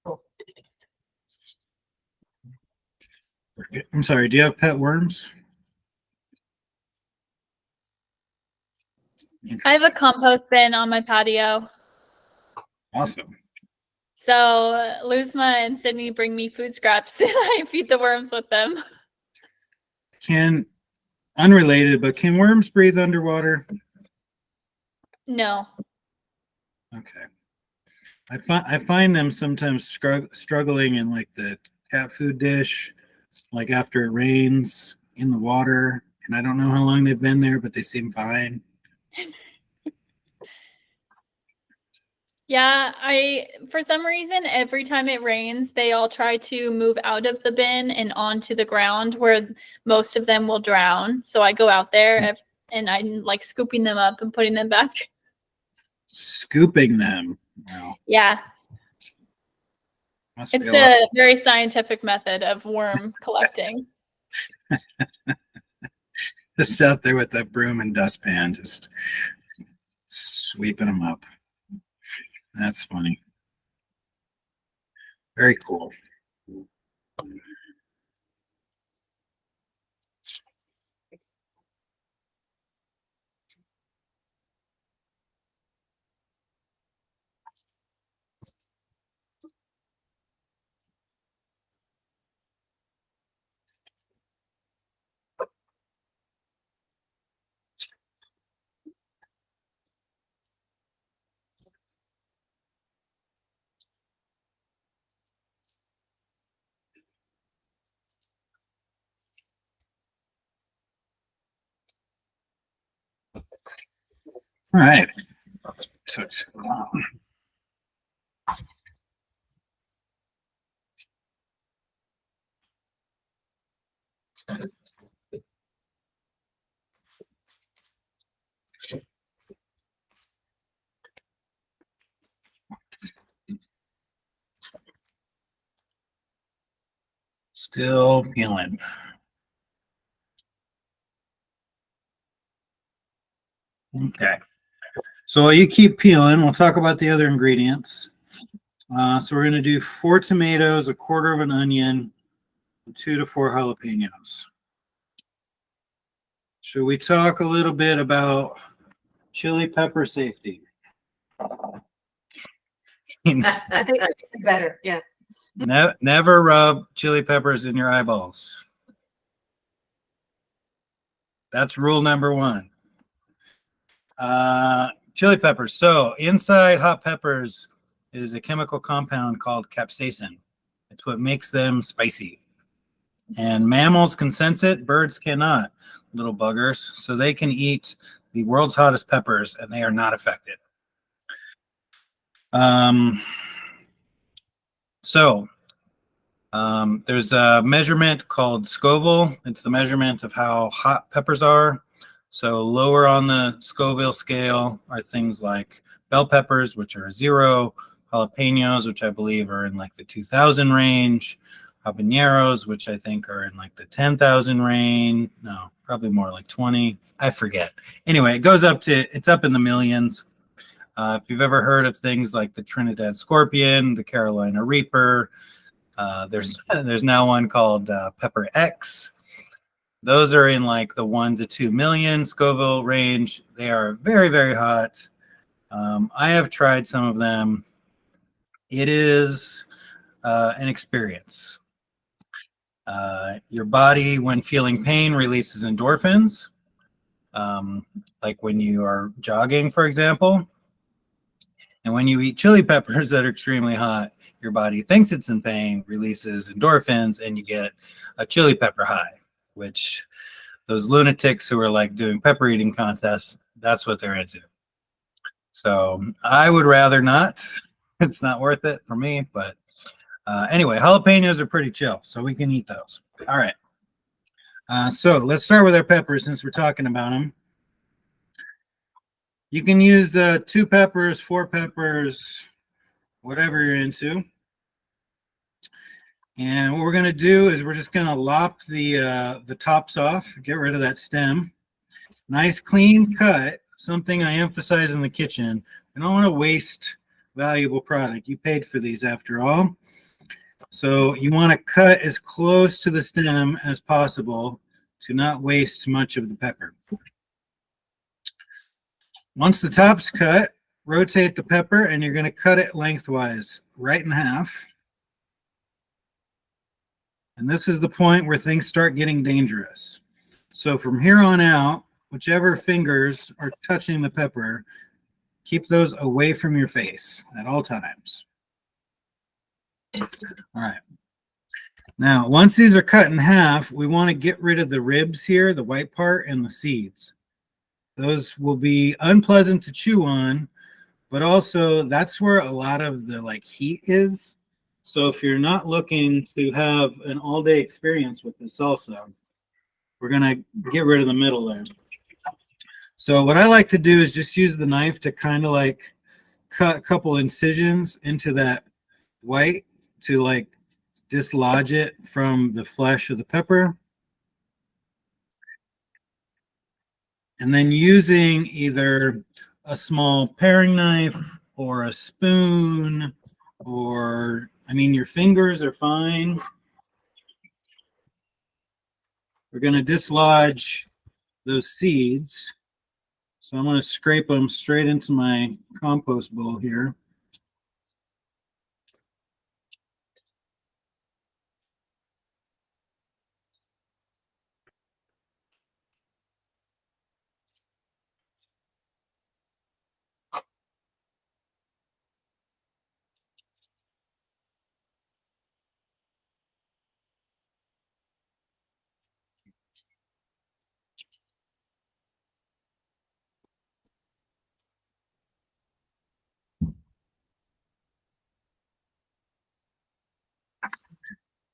Cool. I'm sorry, do you have pet worms? I have a compost bin on my patio. Awesome. So Luzma and Sydney bring me food scraps and I feed the worms with them. Unrelated, but can worms breathe underwater? No. Okay. I find them sometimes struggling in like the cat food dish, like after it rains in the water. And I don't know how long they've been there, but they seem fine. Yeah, for some reason, every time it rains, they all try to move out of the bin and onto the ground where most of them will drown. So I go out there and I'm like scooping them up and putting them back. Scooping them. Wow. Yeah. It's a very scientific method of worm collecting. Just out there with that broom and dustpan, just sweeping them up. That's funny. Very cool. All right. So, still peeling. Okay. So while you keep peeling, we'll talk about the other ingredients. So we're going to do 4 tomatoes, a quarter of an onion, 2 to 4 jalapenos. Should we talk a little bit about chili pepper safety? I think better. Yeah. Never rub chili peppers in your eyeballs. That's rule number 1. Chili peppers. So inside hot peppers is a chemical compound called capsaicin. It's what makes them spicy. And mammals can sense it, birds cannot, little buggers. So they can eat the world's hottest peppers and they are not affected. There's a measurement called Scoville. It's the measurement of how hot peppers are. So lower on the Scoville scale are things like bell peppers, which are 0, jalapenos, which I believe are in like the 2,000 range, habaneros, which I think are in like the 10,000 range. No, probably more like 20. I forget. Anyway, it's up in the millions. If you've ever heard of things like the Trinidad Scorpion, the Carolina Reaper, there's now one called Pepper X. Those are in like the 1 to 2 million Scoville range. They are very, very hot. I have tried some of them. It is an experience. Your body, when feeling pain, releases endorphins, like when you are jogging, for example. And when you eat chili peppers that are extremely hot, your body thinks it's in pain, releases endorphins, and you get a chili pepper high, which those lunatics who are like doing pepper eating contests, that's what they're into. So I would rather not. It's not worth it for me. But anyway, jalapenos are pretty chill, so we can eat those. All right. So let's start with our peppers since we're talking about them. You can use 2 peppers, 4 peppers, whatever you're into. And what we're going to do is we're just going to lop the tops off, get rid of that stem. Nice clean cut, something I emphasize in the kitchen. I don't want to waste valuable product. You paid for these after all. So you want to cut as close to the stem as possible to not waste much of the pepper. Once the top's cut, rotate the pepper and you're going to cut it lengthwise, right in half. And this is the point where things start getting dangerous. So from here on out, whichever fingers are touching the pepper, keep those away from your face at all times. All right. Now, once these are cut in half, we want to get rid of the ribs here, the white part, and the seeds. Those will be unpleasant to chew on, but also that's where a lot of the like heat is. So if you're not looking to have an all-day experience with the salsa, we're gonna get rid of the middle there. So what I like to do is just use the knife to kind of like cut a couple incisions into that white to like dislodge it from the flesh of the pepper. And then using either a small paring knife or a spoon, or I mean, your fingers are fine. We're going to dislodge those seeds. So I'm going to scrape them straight into my compost bowl here.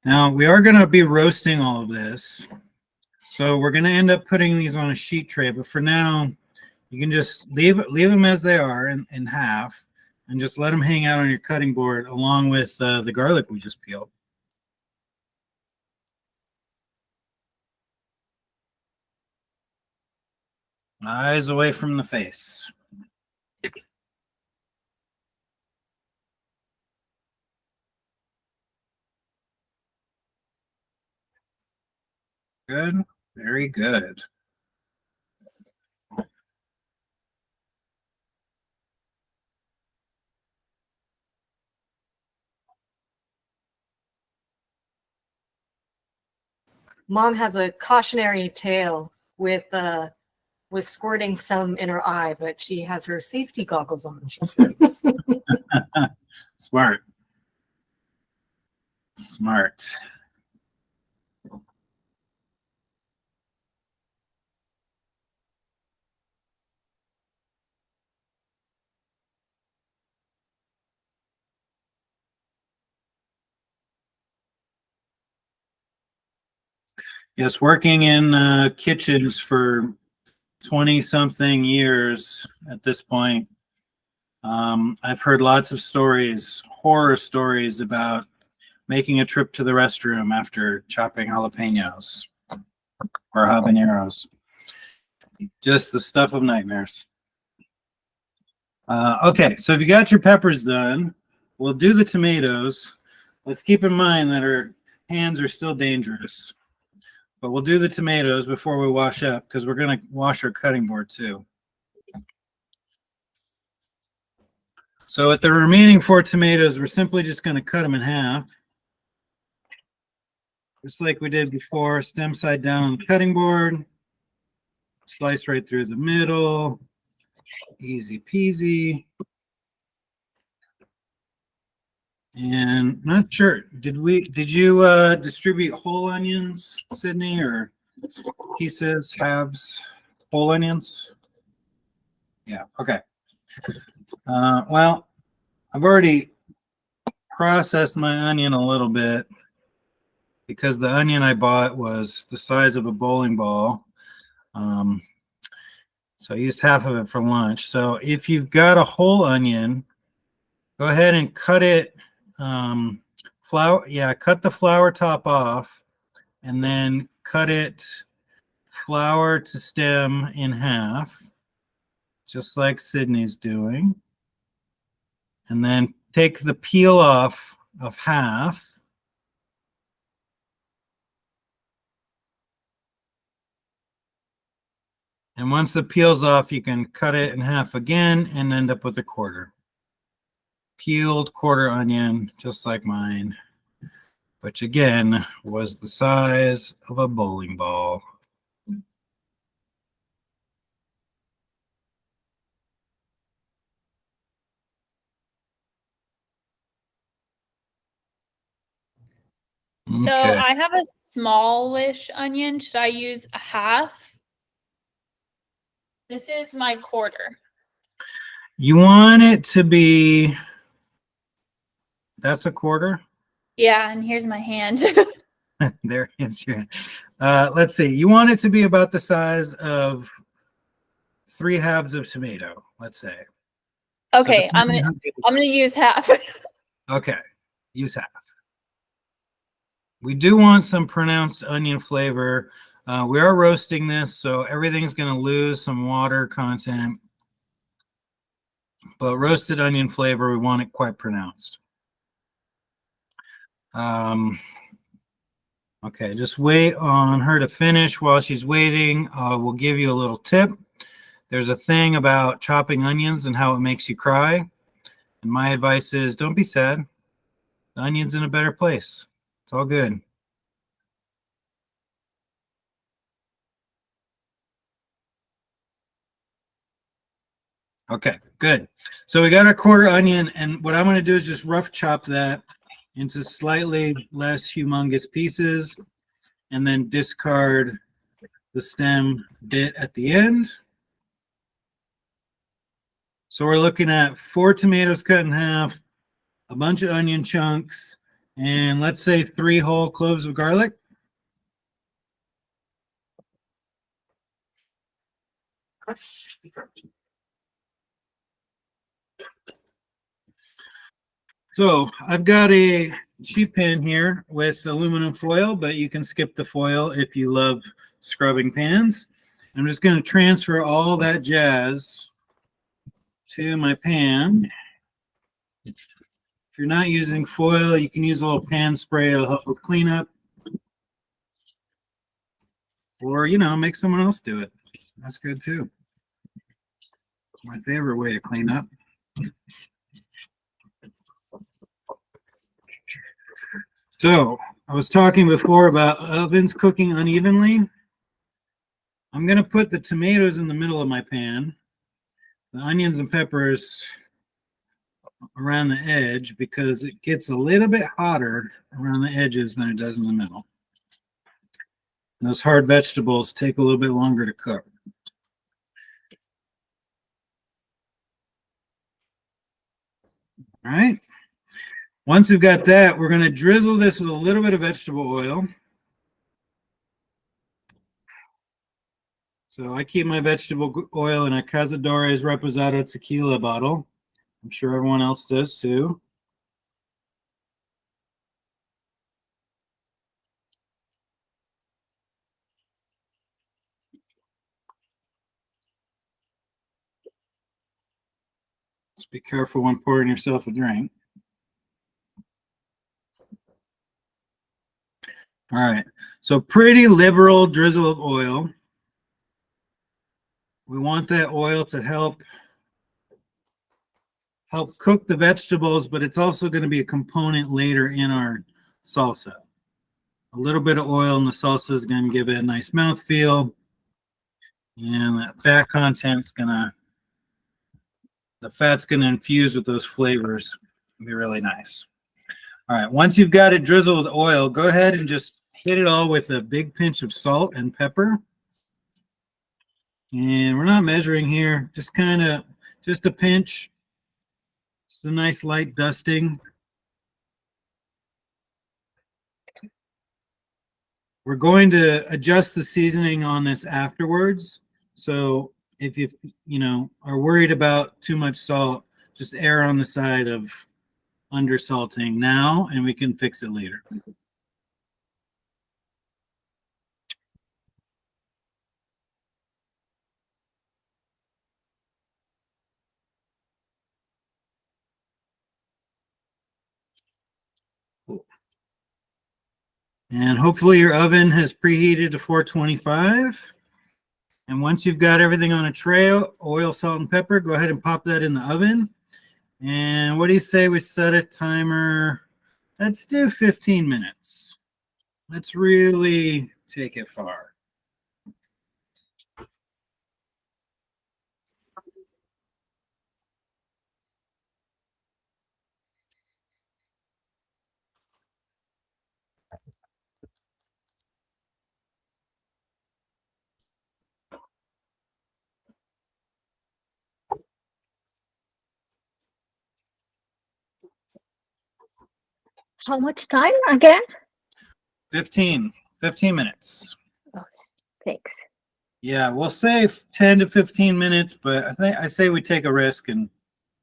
Now we are going to be roasting all of this. So we're going to end up putting these on a sheet tray, but for now, you can just leave them as they are in half and just let them hang out on your cutting board along with the garlic we just peeled. Eyes away from the face. Good. Very good. Mom has a cautionary tale with squirting some in her eye, but she has her safety goggles on. Smart. Smart. Yes, working in kitchens for 20-something years at this point, I've heard lots of stories, horror stories about making a trip to the restroom after chopping jalapenos or habaneros. Just the stuff of nightmares. Okay, so if you got your peppers done, we'll do the tomatoes. Let's keep in mind that our hands are still dangerous. But we'll do the tomatoes before we wash up because we're going to wash our cutting board too. So with the remaining 4 tomatoes, we're simply just going to cut them in half. Just like we did before, stem side down on the cutting board. Slice right through the middle. Easy peasy. And not sure, did you distribute whole onions, Sydney, or pieces, halves, whole onions? Yeah, okay. Well, I've already processed my onion a little bit because the onion I bought was the size of a bowling ball. So I used half of it for lunch. So if you've got a whole onion, go ahead and cut it. Cut the flower top off and then cut it flower to stem in half, just like Sydney's doing. And then take the peel off of half. And once the peel's off, you can cut it in half again and end up with a quarter. Peeled quarter onion, just like mine, which again was the size of a bowling ball. So I have a smallish onion. Should I use a half? This is my quarter. You want it to be, that's a quarter? Yeah, and here's my hand. There is your, let's see. You want it to be about the size of 3 halves of tomato, let's say. Okay, So I'm gonna use half. Okay, use half. We do want some pronounced onion flavor. We are roasting this, so everything's going to lose some water content. But roasted onion flavor, we want it quite pronounced. Okay, just wait on her to finish. While she's waiting, we'll give you a little tip. There's a thing about chopping onions and how it makes you cry. And my advice is don't be sad. The onion's in a better place. It's all good. Okay, good. So we got our quarter onion, and what I'm going to do is just rough chop that into slightly less humongous pieces, and then discard the stem bit at the end. So we're looking at 4 tomatoes cut in half, a bunch of onion chunks, And let's say 3 whole cloves of garlic. So I've got a sheet pan here with aluminum foil, but you can skip the foil if you love scrubbing pans. I'm just going to transfer all that jazz to my pan. If you're not using foil, you can use a little pan spray. It'll help with cleanup. Or, make someone else do it. That's good too. It's my favorite way to clean up. So I was talking before about ovens cooking unevenly. I'm going to put the tomatoes in the middle of my pan, the onions and peppers around the edge, because it gets a little bit hotter around the edges than it does in the middle. And those hard vegetables take a little bit longer to cook. All right. Once we've got that, we're going to drizzle this with a little bit of vegetable oil. So I keep my vegetable oil in a Cazadores Reposado tequila bottle. I'm sure everyone else does too. Just be careful when pouring yourself a drink. All right, so pretty liberal drizzle of oil. We want that oil to help cook the vegetables, but it's also going to be a component later in our salsa. A little bit of oil in the salsa is going to give it a nice mouthfeel, and that fat content's the fat's going to infuse with those flavors. It'll be really nice. All right, once you've got it drizzled with oil, go ahead and just hit it all with a big pinch of salt and pepper. And we're not measuring here, just a pinch. It's a nice light dusting. We're going to adjust the seasoning on this afterwards. So if you are worried about too much salt, just err on the side of undersalting now, and we can fix it later. And hopefully your oven has preheated to 425. And once you've got everything on a tray, oil, salt, and pepper, go ahead and pop that in the oven. And what do you say we set a timer? Let's do 15 minutes. Let's really take it far. How much time again? 15 minutes. Okay, thanks. Yeah, we'll say 10 to 15 minutes, but I say we take a risk and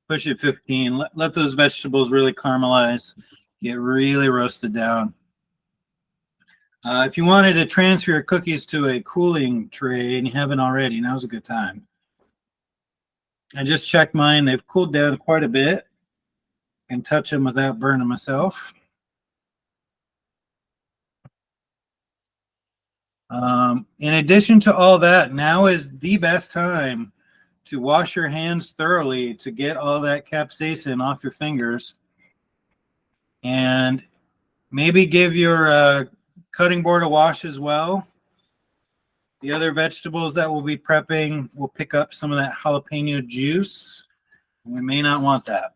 push it 15. Let those vegetables really caramelize, get really roasted down. If you wanted to transfer your cookies to a cooling tray and you haven't already, now's a good time. I just checked mine. They've cooled down quite a bit. I can touch them without burning myself. In addition to all that, now is the best time to wash your hands thoroughly to get all that capsaicin off your fingers. And maybe give your cutting board a wash as well. The other vegetables that we'll be prepping will pick up some of that jalapeno juice. We may not want that.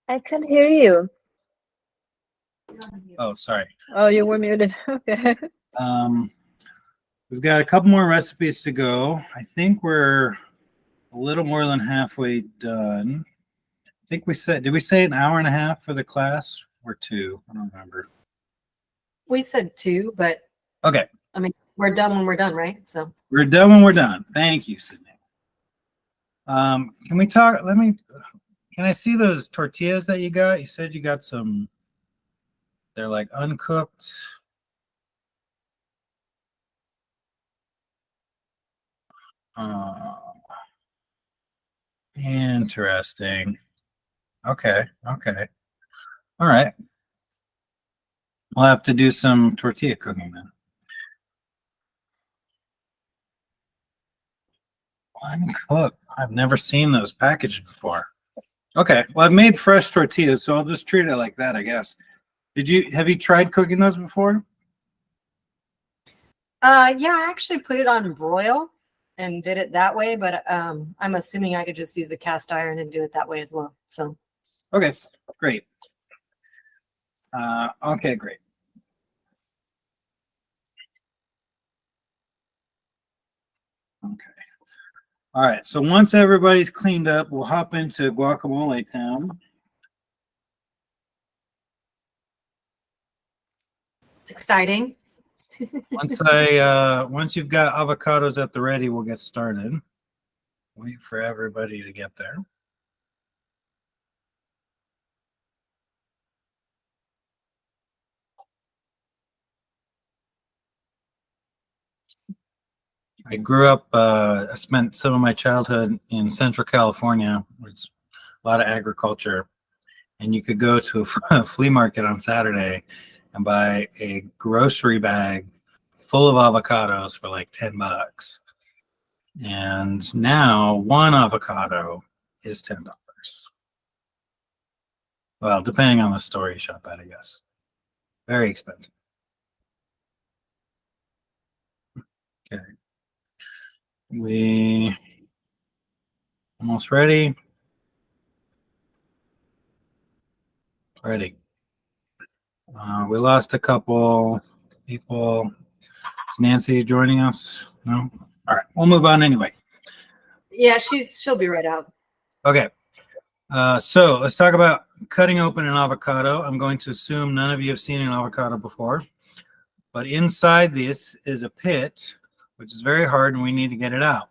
I can hear you. Oh, sorry. Oh, you were muted. Okay. We've got a couple more recipes to go. I think we're a little more than halfway done. I think did we say an hour and a half for the class or 2? I don't remember. We said 2, but Okay. I mean, we're done when we're done, right? So We're done when we're done. Thank you, Sydney. Can we talk? Can I see those tortillas that you got? You said you got some, they're like uncooked. Interesting. Okay. Okay. All right. We'll have to do some tortilla cooking then. Uncooked. I've never seen those packaged before. Okay. Well, I've made fresh tortillas, so I'll just treat it like that, I guess. Have you tried cooking those before? yeah, I actually put it on broil and did it that way, but I'm assuming I could just use a cast iron and do it that way as well. So Okay, great. Okay, great. Okay. All right. So once everybody's cleaned up, we'll hop into guacamole town. it's exciting. Once you've got avocados at the ready, we'll get started. Wait for everybody to get there. I grew up, I spent some of my childhood in Central California, where it's a lot of agriculture. And you could go to a flea market on Saturday and buy a grocery bag full of avocados for like $10. And now one avocado is $10. Well, depending on the store you shop at, I guess. Very expensive. Okay. We almost ready. Ready. We lost a couple people. Is Nancy joining us? No? All right. We'll move on anyway. Yeah, she'll be right out. Okay. So let's talk about cutting open an avocado. I'm going to assume none of you have seen an avocado before, but inside this is a pit, which is very hard and we need to get it out.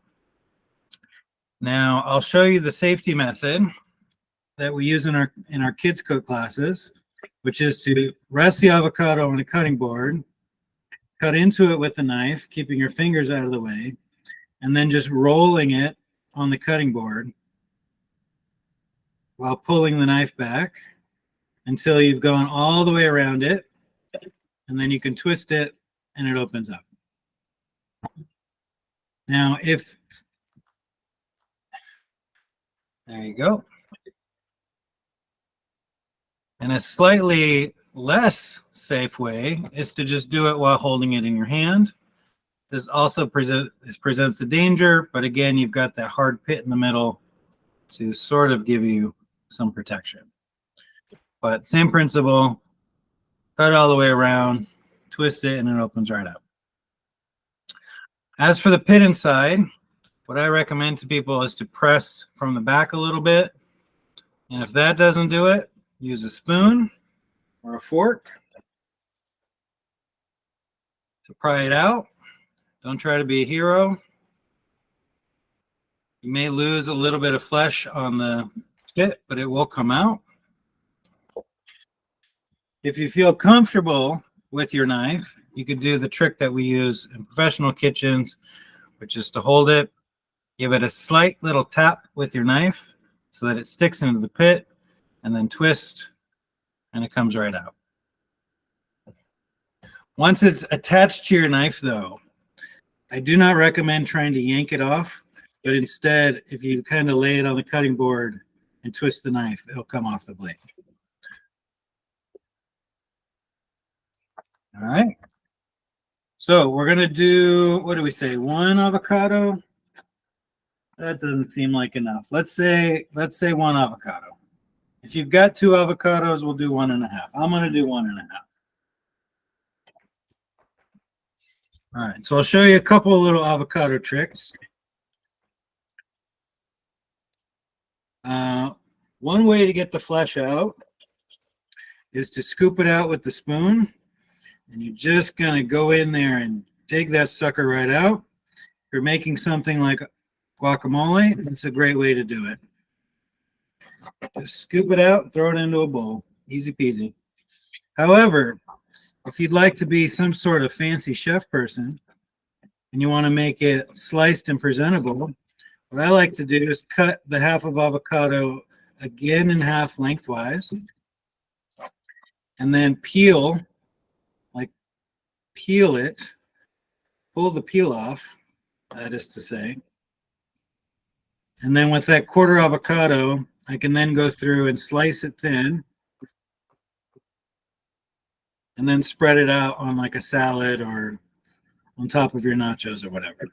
Now I'll show you the safety method that we use in our kids cook classes, which is to rest the avocado on a cutting board, cut into it with a knife, keeping your fingers out of the way, and then just rolling it on the cutting board while pulling the knife back until you've gone all the way around it, and then you can twist it and it opens up. Now, there you go. And a slightly less safe way is to just do it while holding it in your hand. This also presents a danger, but again, you've got that hard pit in the middle to sort of give you some protection. But same principle, cut it all the way around, twist it, and it opens right up. As for the pit inside, what I recommend to people is to press from the back a little bit. And if that doesn't do it, use a spoon or a fork to pry it out. Don't try to be a hero. You may lose a little bit of flesh on the pit, but it will come out. If you feel comfortable with your knife, you could do the trick that we use in professional kitchens, which is to hold it, give it a slight little tap with your knife so that it sticks into the pit, and then twist, and it comes right out. Once it's attached to your knife, though, I do not recommend trying to yank it off, but instead, if you kind of lay it on the cutting board and twist the knife, it'll come off the blade. All right. So we're going to do, what do we say, one avocado? That doesn't seem like enough. Let's say one avocado. If you've got 2 avocados, we'll do 1.5. I'm going to do 1.5. All right, so I'll show you a couple of little avocado tricks. One way to get the flesh out is to scoop it out with the spoon, and you're just going to go in there and dig that sucker right out. If you're making something like guacamole, it's a great way to do it. Just scoop it out, throw it into a bowl. Easy peasy. However, if you'd like to be some sort of fancy chef person and you want to make it sliced and presentable, what I like to do is cut the half of avocado again in half lengthwise and then peel it, pull the peel off, that is to say. And then with that quarter avocado, I can then go through and slice it thin and then spread it out on like a salad or on top of your nachos or whatever.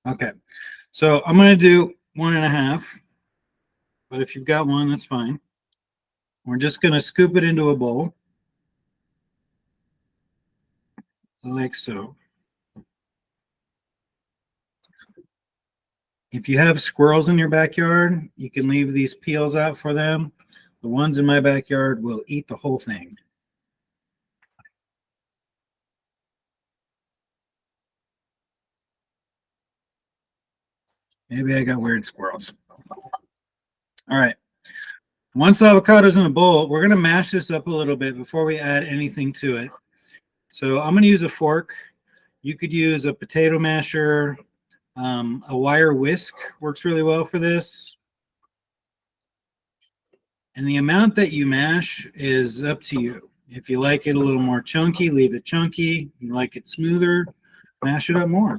Okay, so I'm going to do 1.5, but if you've got 1, that's fine. We're just going to scoop it into a bowl, like so. If you have squirrels in your backyard, you can leave these peels out for them. The ones in my backyard will eat the whole thing. Maybe I got weird squirrels. All right. Once the avocado's in a bowl, we're going to mash this up a little bit before we add anything to it. So I'm going to use a fork. You could use a potato masher. A wire whisk works really well for this. And the amount that you mash is up to you. If you like it a little more chunky, leave it chunky. If you like it smoother, mash it up more.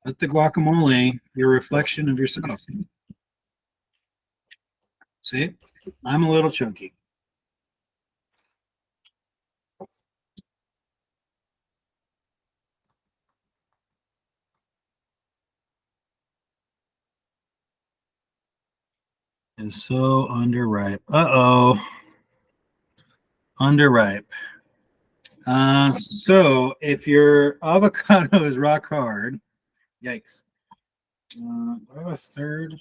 Let the guacamole be a reflection of yourself. See, I'm a little chunky. And so underripe. Uh-oh. Underripe. So if your avocado is rock hard, yikes. Do I have a third?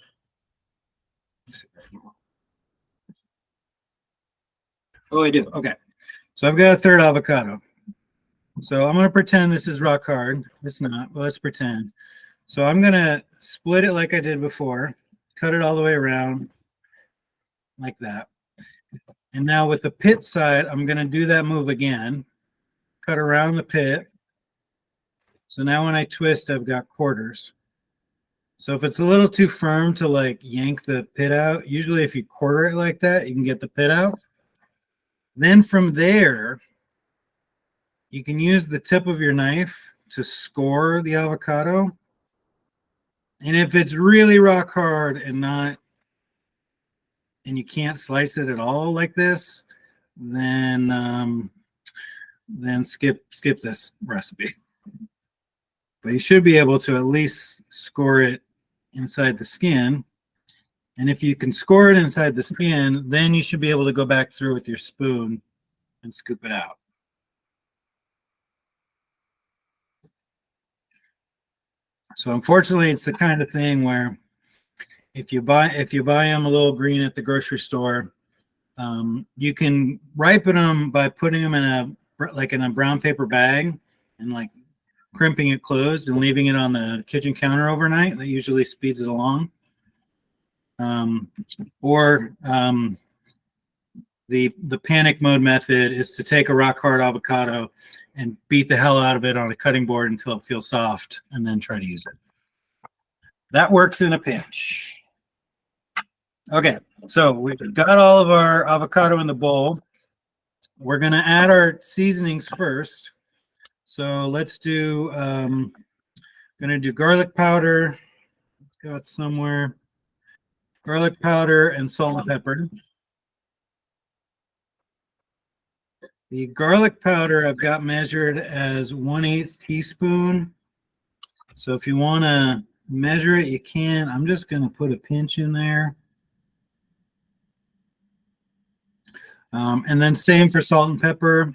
Oh, I do. Okay. So I've got a third avocado. So I'm going to pretend this is rock hard. It's not, but let's pretend. So I'm going to split it like I did before, cut it all the way around like that. And now with the pit side, I'm going to do that move again, cut around the pit. So now when I twist, I've got quarters. So if it's a little too firm to like yank the pit out, usually if you quarter it like that, you can get the pit out. Then from there, you can use the tip of your knife to score the avocado. And if it's really rock hard and you can't slice it at all like this, then skip this recipe. But you should be able to at least score it inside the skin. And if you can score it inside the skin, then you should be able to go back through with your spoon and scoop it out. So unfortunately, it's the kind of thing where if you buy them a little green at the grocery store, you can ripen them by putting them in a brown paper bag and like crimping it closed and leaving it on the kitchen counter overnight. That usually speeds it along. The panic mode method is to take a rock hard avocado and beat the hell out of it on a cutting board until it feels soft and then try to use it. That works in a pinch. Okay, so we've got all of our avocado in the bowl. We're going to add our seasonings first. So let's do, going to do garlic powder. Got somewhere. Garlic powder and salt and pepper. The garlic powder I've got measured as 1/8 teaspoon. So if you want to measure it, you can. I'm just going to put a pinch in there. And then same for salt and pepper.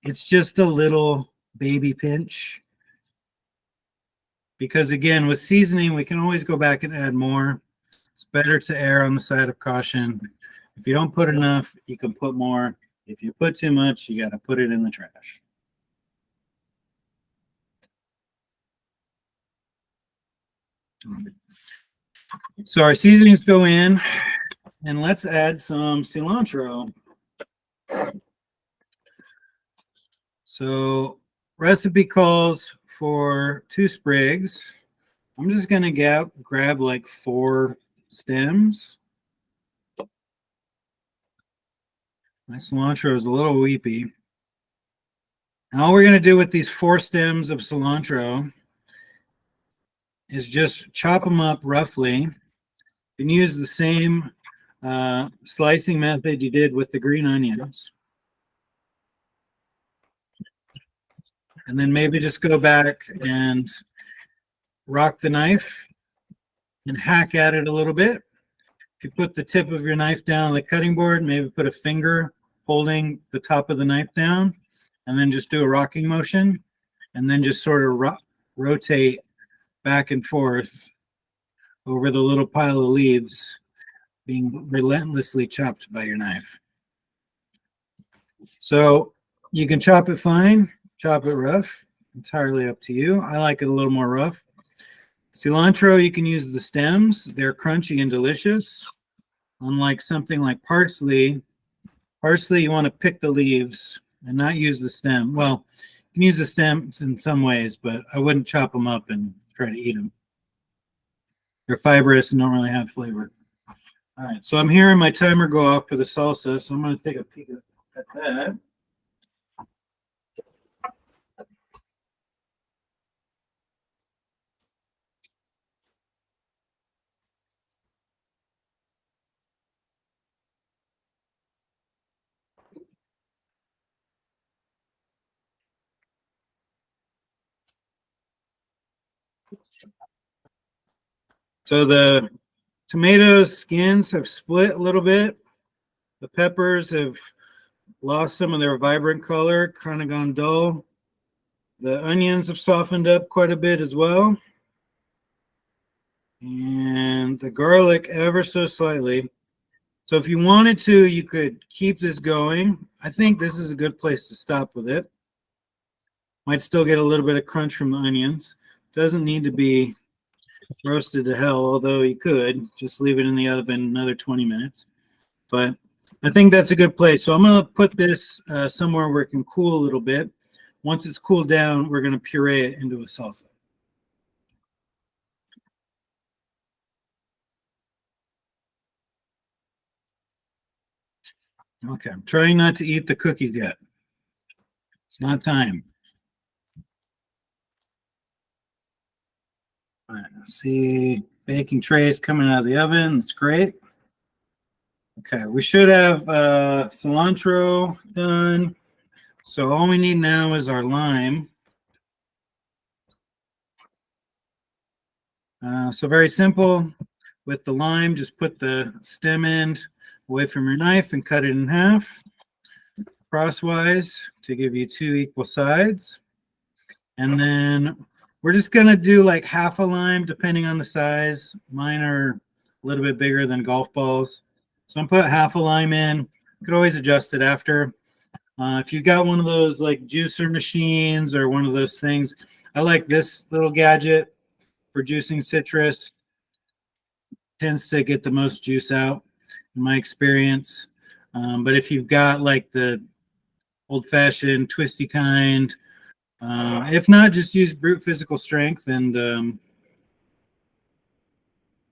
It's just a little baby pinch. Because again, with seasoning, we can always go back and add more. It's better to err on the side of caution. If you don't put enough, you can put more. If you put too much, you got to put it in the trash. So our seasonings go in, and let's add some cilantro. So recipe calls for 2 sprigs. I'm just going to grab like 4 stems. My cilantro is a little weepy. And all we're going to do with these 4 stems of cilantro is just chop them up roughly. You can use the same slicing method you did with the green onions. And then maybe just go back and rock the knife and hack at it a little bit. If you put the tip of your knife down on the cutting board, maybe put a finger holding the top of the knife down, and then just do a rocking motion, and then just sort of rotate back and forth over the little pile of leaves being relentlessly chopped by your knife. So you can chop it fine, chop it rough, entirely up to you. I like it a little more rough. Cilantro, you can use the stems. They're crunchy and delicious. Unlike something like parsley, you want to pick the leaves and not use the stem. Well, you can use the stems in some ways, but I wouldn't chop them up and try to eat them. They're fibrous and don't really have flavor. All right, so I'm hearing my timer go off for the salsa, so I'm going to take a peek at that. So the tomatoes skins have split a little bit. The peppers have lost some of their vibrant color, kind of gone dull. The onions have softened up quite a bit as well. And the garlic ever so slightly. So if you wanted to, you could keep this going. I think this is a good place to stop with it. Might still get a little bit of crunch from the onions. Doesn't need to be roasted to hell, although you could just leave it in the oven another 20 minutes. But I think that's a good place. So I'm going to put this somewhere where it can cool a little bit. Once it's cooled down, we're going to puree it into a salsa. Okay, I'm trying not to eat the cookies yet. It's not time. All right, let's see. Baking trays coming out of the oven. That's great. Okay, we should have cilantro done. So all we need now is our lime. So very simple. With the lime, just put the stem end away from your knife and cut it in half crosswise to give you 2 equal sides. And then we're just going to do like half a lime depending on the size. Mine are a little bit bigger than golf balls. So I'm put half a lime in. You could always adjust it after. If you've got one of those like juicer machines or one of those things, I like this little gadget for juicing citrus. Tends to get the most juice out in my experience. But if you've got like the old-fashioned twisty kind, if not, just use brute physical strength and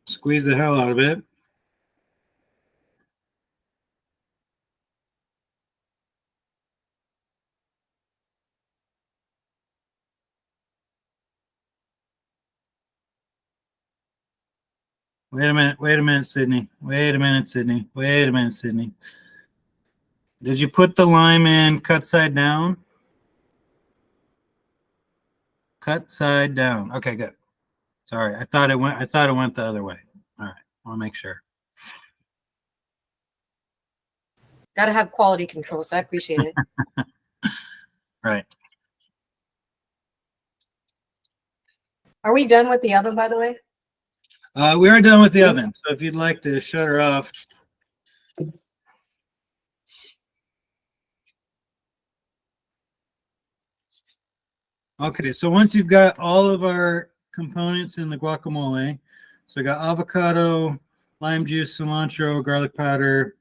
squeeze the hell out of it. Wait a minute, Sydney. Wait a minute, Sydney. Did you put the lime in cut side down? Cut side down. Okay, good. Sorry, I thought it went the other way. All right, I want to make sure. Got to have quality control, so I appreciate it. Right. Are we done with the oven, by the way? We are done with the oven, so if you'd like to shut her off. Okay, so once you've got all of our components in the guacamole, so I got avocado, lime juice, cilantro, garlic powder,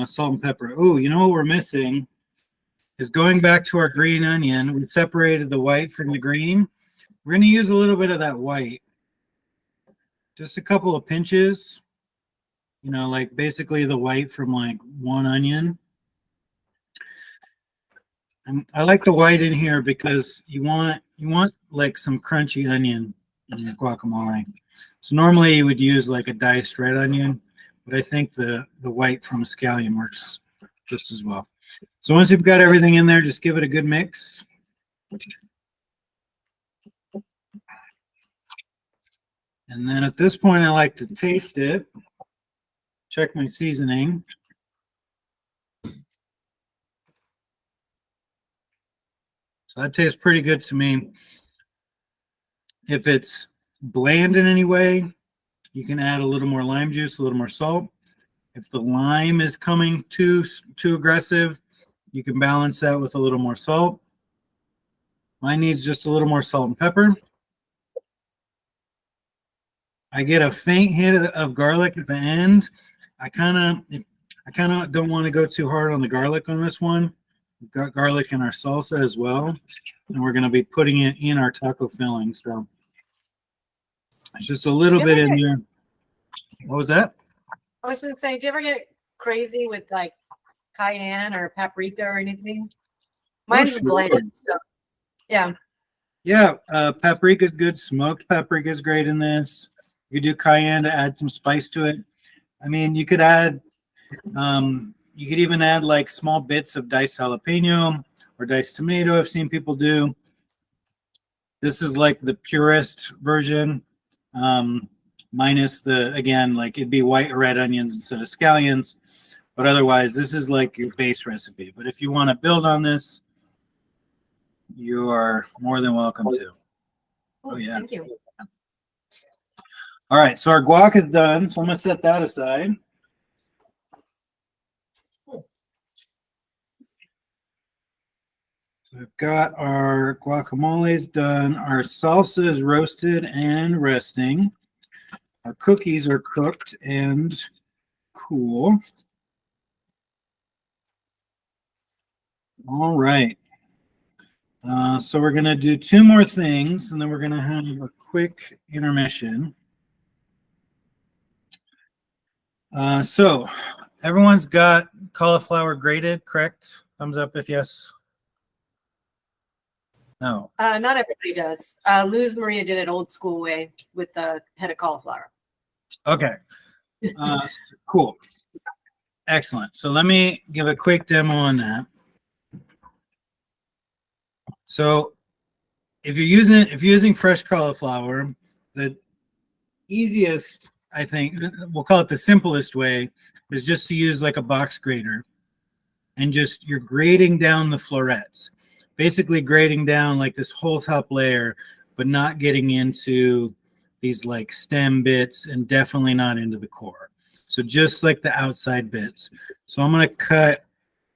salt and pepper. Oh, you know what we're missing is going back to our green onion. We separated the white from the green. We're going to use a little bit of that white. Just a couple of pinches, you know, like basically the white from like one onion. And I like the white in here because you want like some crunchy onion in your guacamole. So normally you would use like a diced red onion, but I think the white from a scallion works just as well. So once you've got everything in there, just give it a good mix. And then at this point, I like to taste it, check my seasoning. So that tastes pretty good to me. If it's bland in any way, you can add a little more lime juice, a little more salt. If the lime is coming too aggressive, you can balance that with a little more salt. Mine needs just a little more salt and pepper. I get a faint hit of garlic at the end. I kind of don't want to go too hard on the garlic on this one. We've got garlic in our salsa as well, and we're going to be putting it in our taco filling. So it's just a little bit in there. What was that? I was going to say, do you ever get crazy with like cayenne or paprika or anything? Mine's sure. bland. So, yeah. Yeah, paprika is good. Smoked paprika is great in this. You could do cayenne to add some spice to it. I mean, you could add, you could even add like small bits of diced jalapeno or diced tomato. I've seen people do. This is like the purest version, minus the, again, like it'd be white or red onions instead of scallions. But otherwise, this is like your base recipe. But if you want to build on this, you are more than welcome to. Oh, yeah. Thank you. All right, so our guac is done. So I'm going to set that aside. So we've got our guacamoles done. Our salsa is roasted and resting. Our cookies are cooked and cool. All right. So we're going to do two more things, and then we're going to have a quick intermission. So everyone's got cauliflower grated, correct? Thumbs up if yes. No. Not everybody does. Luz Maria did it old school way with the head of cauliflower. Okay. Cool. Excellent. So let me give a quick demo on that. So if you're using fresh cauliflower, the easiest, I think, we'll call it the simplest way, is just to use like a box grater and just you're grating down the florets, basically grating down like this whole top layer, but not getting into these like stem bits and definitely not into the core. So just like the outside bits. So I'm going to cut,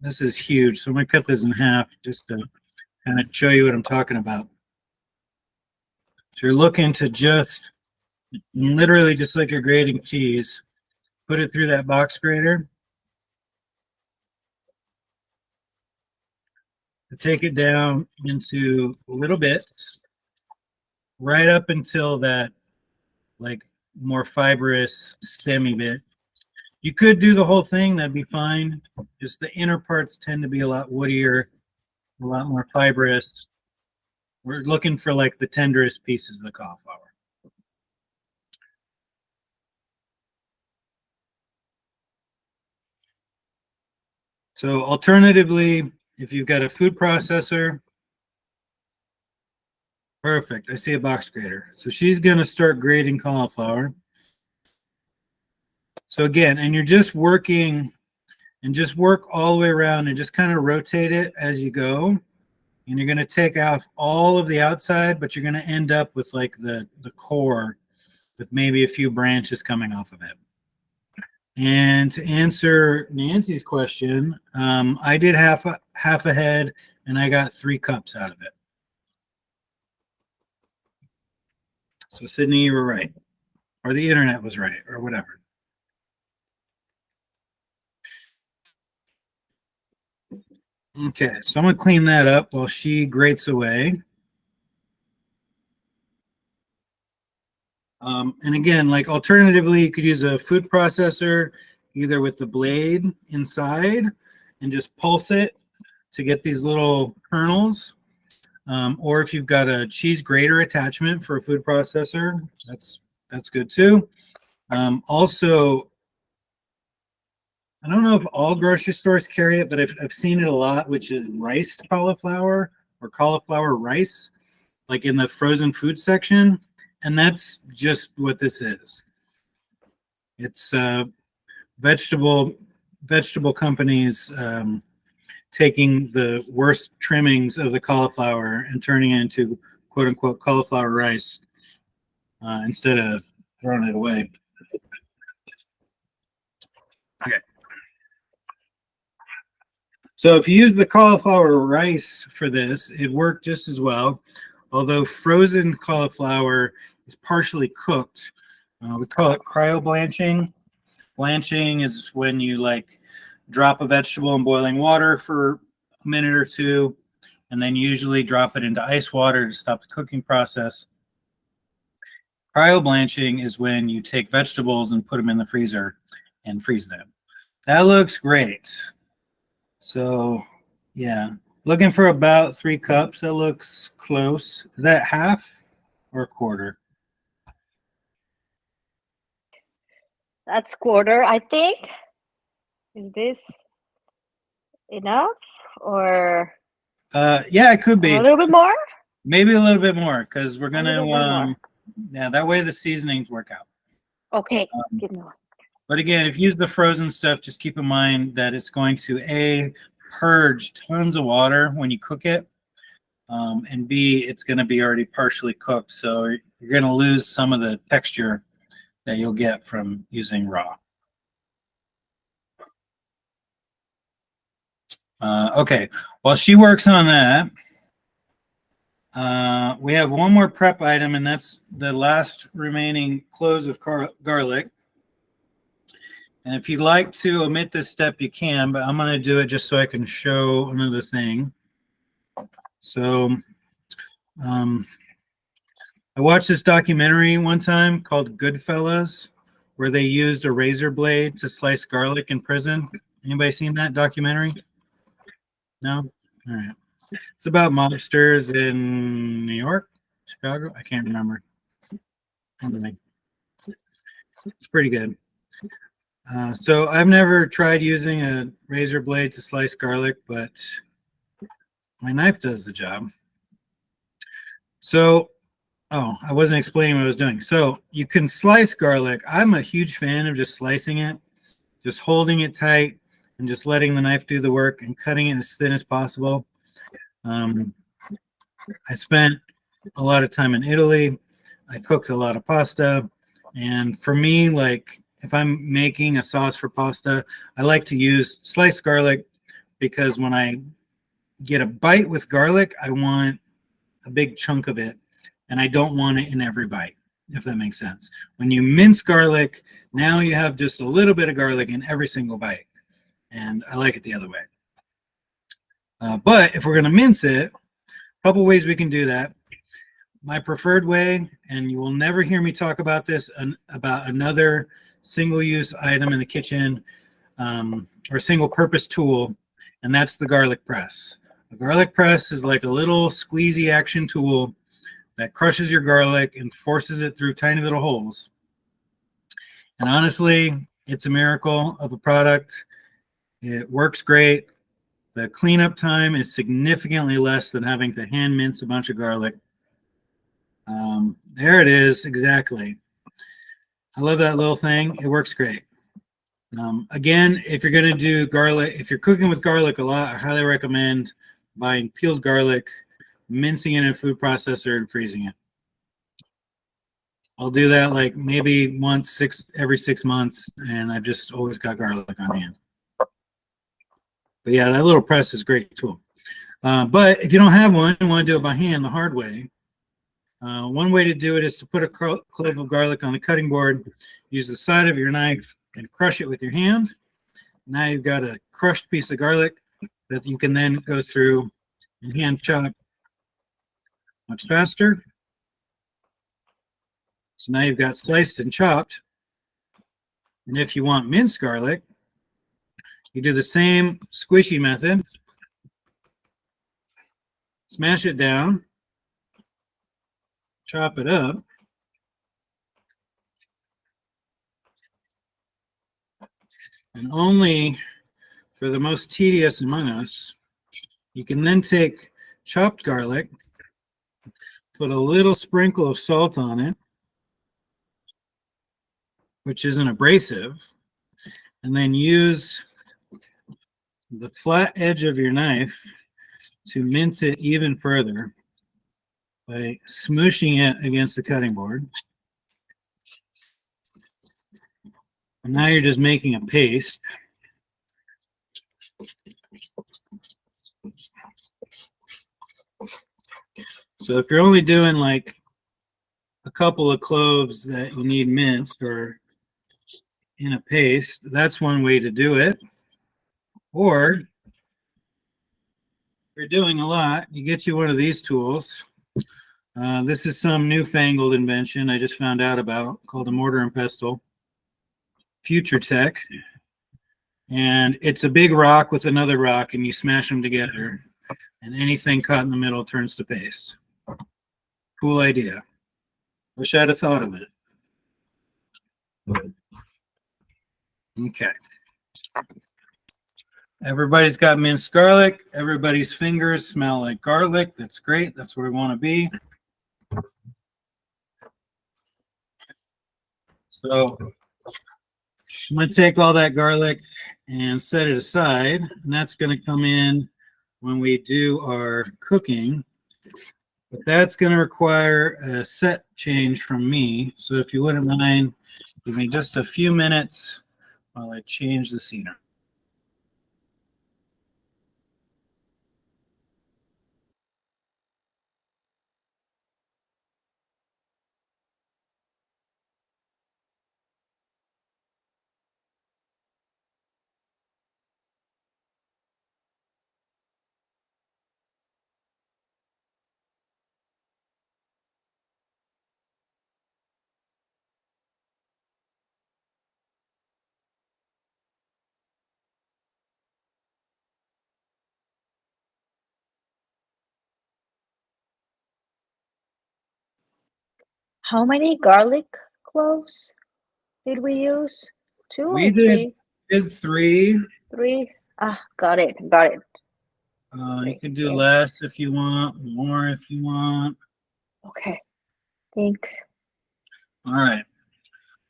this is huge. So I'm going to cut this in half just to kind of show you what I'm talking about. So you're looking to just literally just like you're grating cheese, put it through that box grater to take it down into little bits right up until that like more fibrous stemmy bit. You could do the whole thing, that'd be fine. Just the inner parts tend to be a lot woodier, a lot more fibrous. We're looking for like the tenderest pieces of the cauliflower. So alternatively, if you've got a food processor, perfect. I see a box grater. So she's going to start grating cauliflower. So again, and you're just working and just work all the way around and just kind of rotate it as you go. And you're going to take off all of the outside, but you're going to end up with like the core with maybe a few branches coming off of it. And to answer Nancy's question, I did half a head and I got 3 cups out of it. So Sydney, you were right. Or the internet was right, or whatever. Okay, so I'm gonna clean that up while she grates away. And again, like alternatively, you could use a food processor, either with the blade inside and just pulse it to get these little kernels. Or if you've got a cheese grater attachment for a food processor, that's good too. Also, I don't know if all grocery stores carry it, but I've seen it a lot, which is riced cauliflower or cauliflower rice, like in the frozen food section. And that's just what this is. It's vegetable companies taking the worst trimmings of the cauliflower and turning it into quote unquote cauliflower rice instead of throwing it away. Okay. So if you use the cauliflower rice for this, it worked just as well. Although frozen cauliflower is partially cooked. We call it cryo blanching. Blanching is when you like drop a vegetable in boiling water for a minute or two, and then usually drop it into ice water to stop the cooking process. Cryo blanching is when you take vegetables and put them in the freezer and freeze them. That looks great. So yeah, looking for about 3 cups. That looks close. Is that half or a quarter? That's quarter, I think. Is this enough or Yeah, it could be. a little bit more? Maybe a little bit more because we're A little bit gonna more. yeah, that way the seasonings work out. Okay, give me one. But again, if you use the frozen stuff, just keep in mind that it's going to purge tons of water when you cook it, and B, it's going to be already partially cooked, so you're going to lose some of the texture that you'll get from using raw. Okay, while she works on that, we have one more prep item, and that's the last remaining cloves of garlic. And if you'd like to omit this step, you can, but I'm going to do it just so I can show another thing. So I watched this documentary one time called Goodfellas, where they used a razor blade to slice garlic in prison. Anybody seen that documentary? No? All right. It's about mobsters in New York, Chicago. I can't remember. Anyway, it's pretty good. So I've never tried using a razor blade to slice garlic, but my knife does the job. So, I wasn't explaining what I was doing. So you can slice garlic. I'm a huge fan of just slicing it, just holding it tight and just letting the knife do the work and cutting it as thin as possible. I spent a lot of time in Italy. I cooked a lot of pasta. And for me, like, if I'm making a sauce for pasta, I like to use sliced garlic because when I get a bite with garlic, I want a big chunk of it, and I don't want it in every bite, if that makes sense. When you mince garlic, now you have just a little bit of garlic in every single bite, and I like it the other way. But if we're going to mince it, a couple ways we can do that. My preferred way, and you will never hear me talk about this, about another single-use item in the kitchen or single-purpose tool, and that's the garlic press. A garlic press is like a little squeezy action tool that crushes your garlic and forces it through tiny little holes. And honestly, it's a miracle of a product. It works great. The cleanup time is significantly less than having to hand mince a bunch of garlic. There it is, exactly. I love that little thing. It works great. Again, if you're going to do garlic, if you're cooking with garlic a lot, I highly recommend buying peeled garlic, mincing it in a food processor, and freezing it. I'll do that like maybe every 6 months, and I've just always got garlic on hand. But yeah, that little press is great tool. But if you don't have one and want to do it by hand the hard way, one way to do it is to put a clove of garlic on the cutting board, use the side of your knife, and crush it with your hand. Now you've got a crushed piece of garlic that you can then go through and hand chop much faster. So now you've got sliced and chopped. And if you want minced garlic, you do the same squishy method. Smash it down, chop it up, and only for the most tedious among us, you can then take chopped garlic, put a little sprinkle of salt on it, which is an abrasive, and then use the flat edge of your knife to mince it even further by smooshing it against the cutting board. And now you're just making a paste. So if you're only doing like a couple of cloves that you need minced or in a paste, that's one way to do it. Or if you're doing a lot, you get you one of these tools. This is some newfangled invention I just found out about called a mortar and pestle. Future tech. And it's a big rock with another rock, and you smash them together, and anything caught in the middle turns to paste. Cool idea. Wish I'd have thought of it. Okay. Everybody's got minced garlic. Everybody's fingers smell like garlic. That's great. That's where we want to be. So I'm going to take all that garlic and set it aside. And that's going to come in when we do our cooking. But that's going to require a set change from me. So if you wouldn't mind, give me just a few minutes while I change the scenery. How many garlic cloves did we use? Two We or did three? 3. Three. Ah, got it. Got it. You can do Okay. less if you want, more if you want. Okay. Thanks. All right.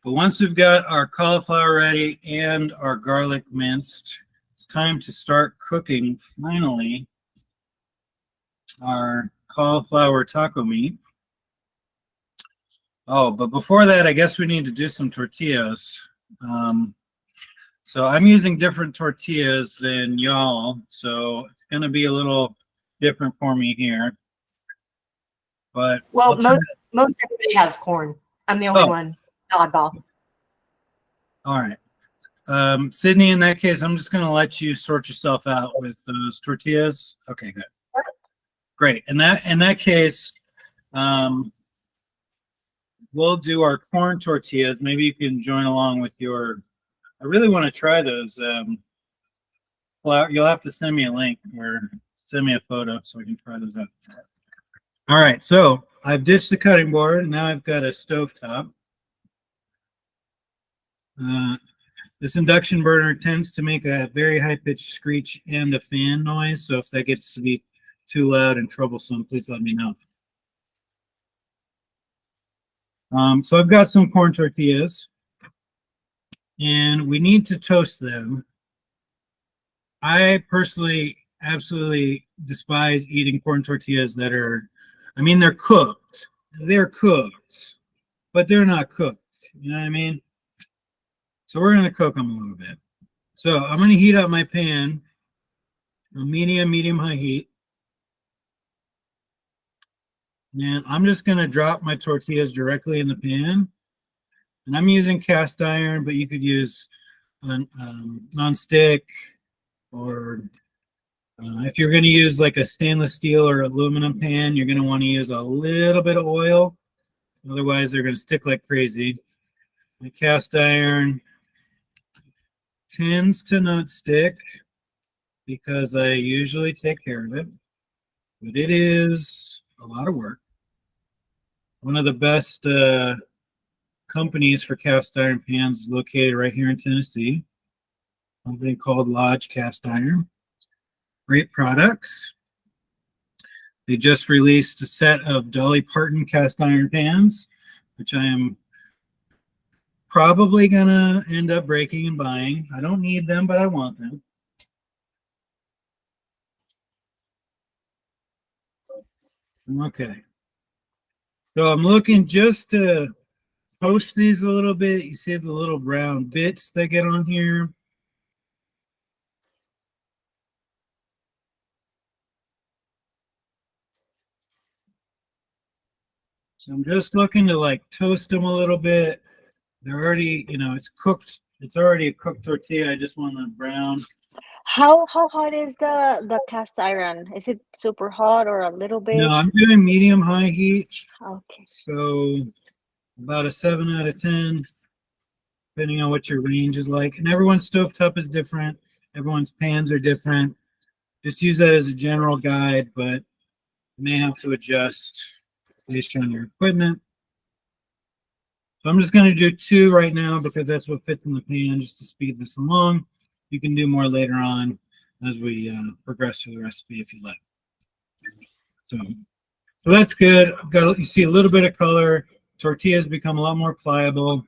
But once we've got our cauliflower ready and our garlic minced, it's time to start cooking, finally, our cauliflower taco meat. Oh, but before that, I guess we need to do some tortillas. So I'm using different tortillas than y'all, so it's going to be a little different for me here. But Well, I'll try- most everybody has corn. I'm the only Oh. one oddball. all right. Sydney, in that case, I'm just going to let you sort yourself out with those tortillas. Okay, good. Great. In that case, we'll do our corn tortillas. Maybe you can join along with your. I really want to try those. Well, you'll have to send me a link or send me a photo so we can try those out. All right, so I've ditched the cutting board. Now I've got a stovetop. This induction burner tends to make a very high-pitched screech and a fan noise. So if that gets to be too loud and troublesome, please let me know. So I've got some corn tortillas, and we need to toast them. I personally absolutely despise eating corn tortillas that are, I mean, they're cooked. They're cooked, but they're not cooked. You know what I mean? So we're going to cook them a little bit. So I'm going to heat up my pan, a medium-high heat. And I'm just going to drop my tortillas directly in the pan. And I'm using cast iron, but you could use non-stick, or if you're going to use like a stainless steel or aluminum pan, you're going to want to use a little bit of oil. Otherwise, they're going to stick like crazy. The cast iron tends to not stick because I usually take care of it, but it is a lot of work. One of the best companies for cast iron pans is located right here in Tennessee. A company called Lodge Cast Iron. Great products. They just released a set of Dolly Parton cast iron pans, which I am probably gonna end up breaking and buying. I don't need them, but I want them. Okay. So I'm looking just to toast these a little bit. You see the little brown bits that get on here. So I'm just looking to like toast them a little bit. They're already, you know, it's cooked. It's already a cooked tortilla. I just want them brown. How hot is the cast iron? Is it super hot or a little bit? No, I'm doing medium-high heat. Okay. So about a 7 out of 10, depending on what your range is like. And everyone's stovetop is different. Everyone's pans are different. Just use that as a general guide, but you may have to adjust based on your equipment. So I'm just going to do 2 right now because that's what fits in the pan, just to speed this along. You can do more later on as we progress through the recipe if you like. So that's good. I've got, you see a little bit of color. Tortillas become a lot more pliable.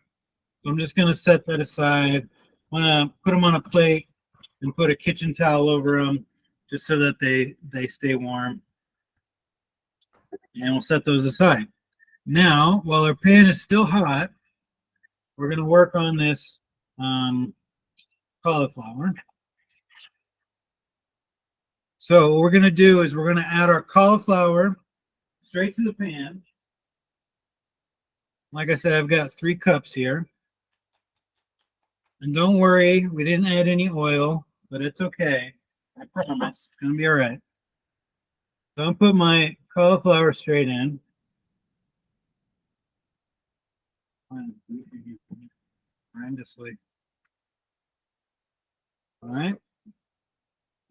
So I'm just going to set that aside. I'm going to put them on a plate and put a kitchen towel over them just so that they stay warm. And we'll set those aside. Now, while our pan is still hot, we're going to work on this cauliflower. So what we're going to do is we're going to add our cauliflower straight to the pan. Like I said, I've got 3 cups here. And don't worry, we didn't add any oil, but it's okay. I promise. It's going to be all right. So I'll put my cauliflower straight in. Horrendously. All right.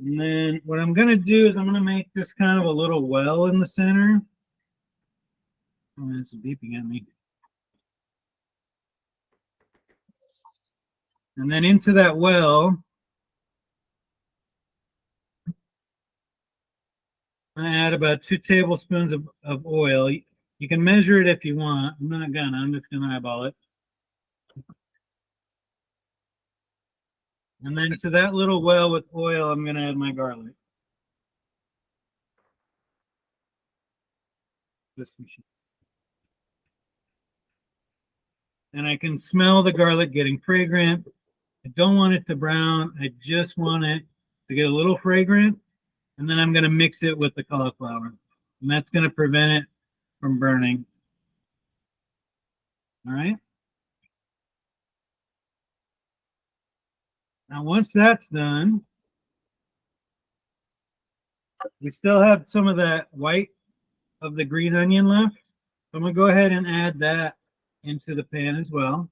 And then what I'm going to do is I'm going to make this kind of a little well in the center. Oh, it's beeping at me. And then into that well, I'm going to add about 2 tablespoons of oil. You can measure it if you want. I'm not gonna. I'm just going to eyeball it. And then to that little well with oil, I'm going to add my garlic. This machine. And I can smell the garlic getting fragrant. I don't want it to brown. I just want it to get a little fragrant. And then I'm going to mix it with the cauliflower. And that's going to prevent it from burning. All right. Now, once that's done, we still have some of that white of the green onion left. So I'm going to go ahead and add that into the pan as well.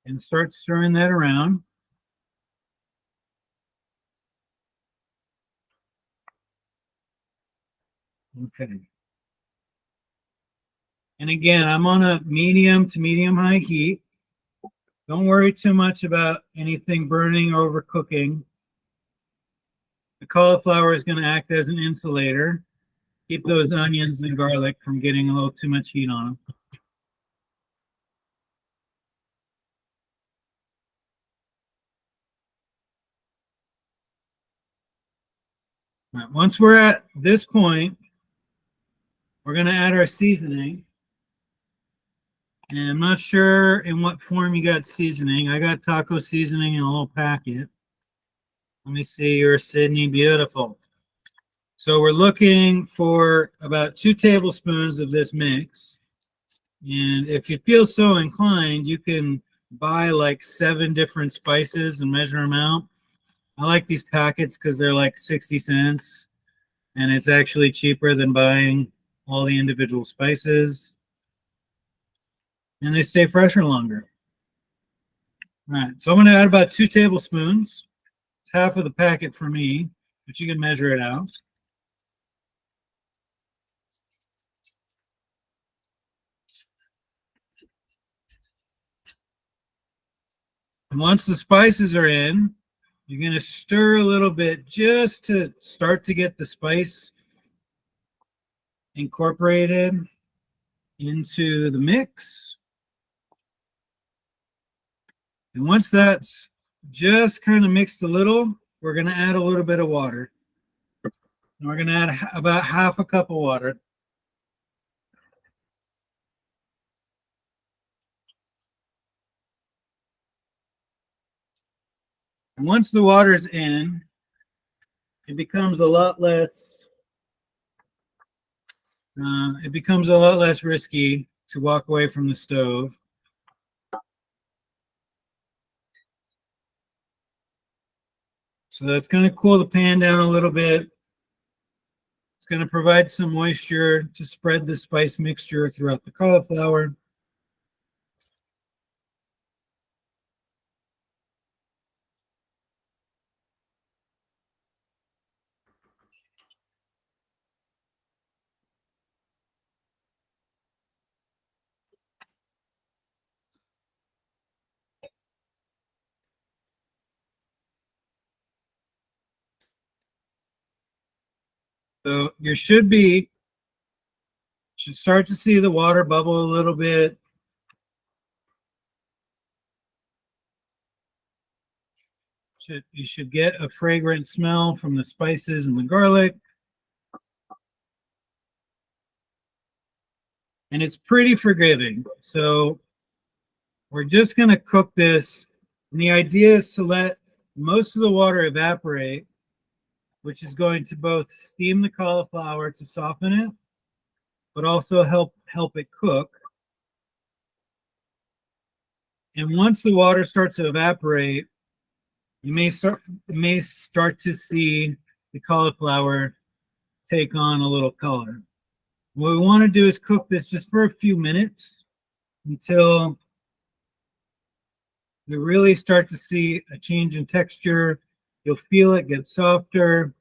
And start stirring that around. Okay. And again, I'm on a medium to medium high heat. Don't worry too much about anything burning or overcooking. The cauliflower is going to act as an insulator. Keep those onions and garlic from getting a little too much heat on them. All right, once we're at this point, we're going to add our seasoning. And I'm not sure in what form you got seasoning. I got taco seasoning in a little packet. Let me see your Sydney. Beautiful. So we're looking for about 2 tablespoons of this mix. And if you feel so inclined, you can buy like 7 different spices and measure them out. I like these packets because they're like 60 cents. And it's actually cheaper than buying all the individual spices. And they stay fresher longer. All right, so I'm going to add about 2 tablespoons. It's half of the packet for me, but you can measure it out. And once the spices are in, you're going to stir a little bit just to start to get the spice incorporated into the mix. And once that's just kind of mixed a little, we're going to add a little bit of water. And we're going to add about half a cup of water. And once the water's in, it becomes a lot less risky to walk away from the stove. So that's going to cool the pan down a little bit. It's going to provide some moisture to spread the spice mixture throughout the cauliflower. So you should start to see the water bubble a little bit. You should get a fragrant smell from the spices and the garlic. And it's pretty forgiving. So we're just going to cook this. And the idea is to let most of the water evaporate, which is going to both steam the cauliflower to soften it, but also help it cook. And once the water starts to evaporate, you may start to see the cauliflower take on a little color. What we want to do is cook this just for a few minutes until you really start to see a change in texture. You'll feel it get softer,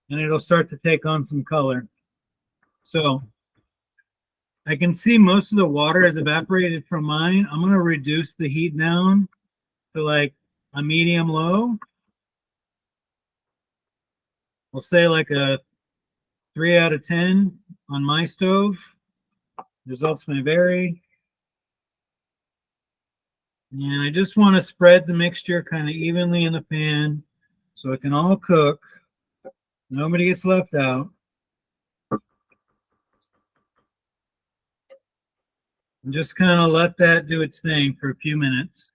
and it'll start to take on some color. So I can see most of the water has evaporated from mine. I'm going to reduce the heat down to like a medium low. We'll say like a 3 out of 10 on my stove. Results may vary. And I just want to spread the mixture kind of evenly in the pan so it can all cook. Nobody gets left out. And just kind of let that do its thing for a few minutes.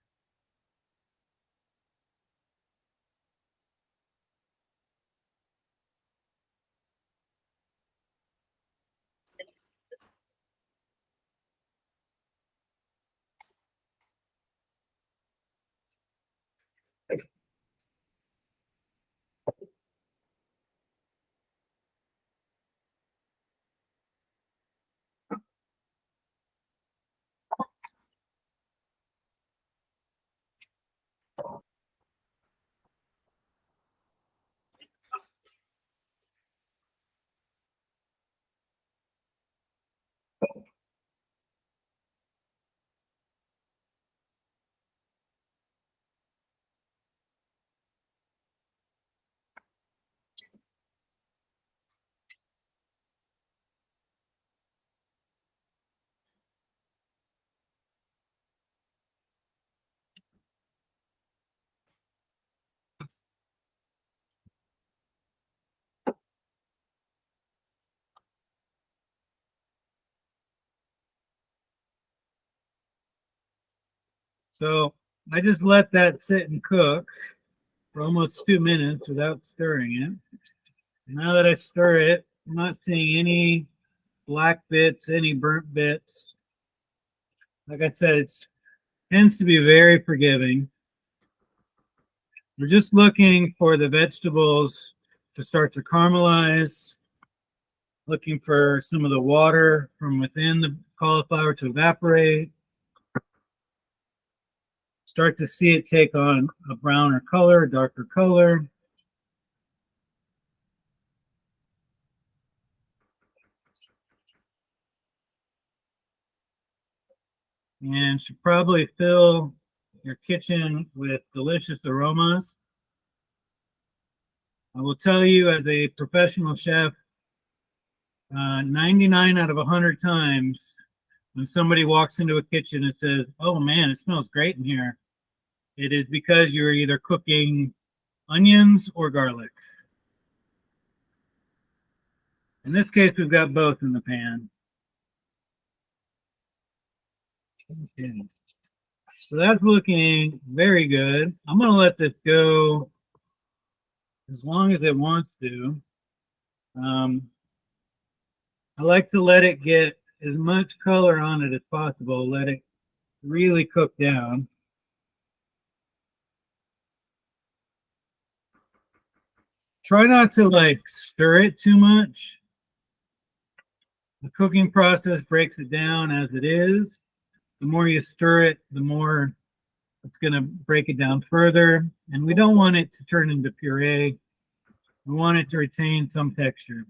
So I just let that sit and cook for almost 2 minutes without stirring it. Now that I stir it, I'm not seeing any black bits, any burnt bits. Like I said, it tends to be very forgiving. We're just looking for the vegetables to start to caramelize, looking for some of the water from within the cauliflower to evaporate. Start to see it take on a browner color, a darker color. And should probably fill your kitchen with delicious aromas. I will tell you, as a professional chef, 99 out of 100 times when somebody walks into a kitchen and says, "Oh man, it smells great in here," it is because you're either cooking onions or garlic. In this case, we've got both in the pan. Okay. So that's looking very good. I'm going to let this go as long as it wants to. I like to let it get as much color on it as possible. Let it really cook down. Try not to like stir it too much. The cooking process breaks it down as it is. The more you stir it, the more it's going to break it down further. And we don't want it to turn into puree. We want it to retain some texture.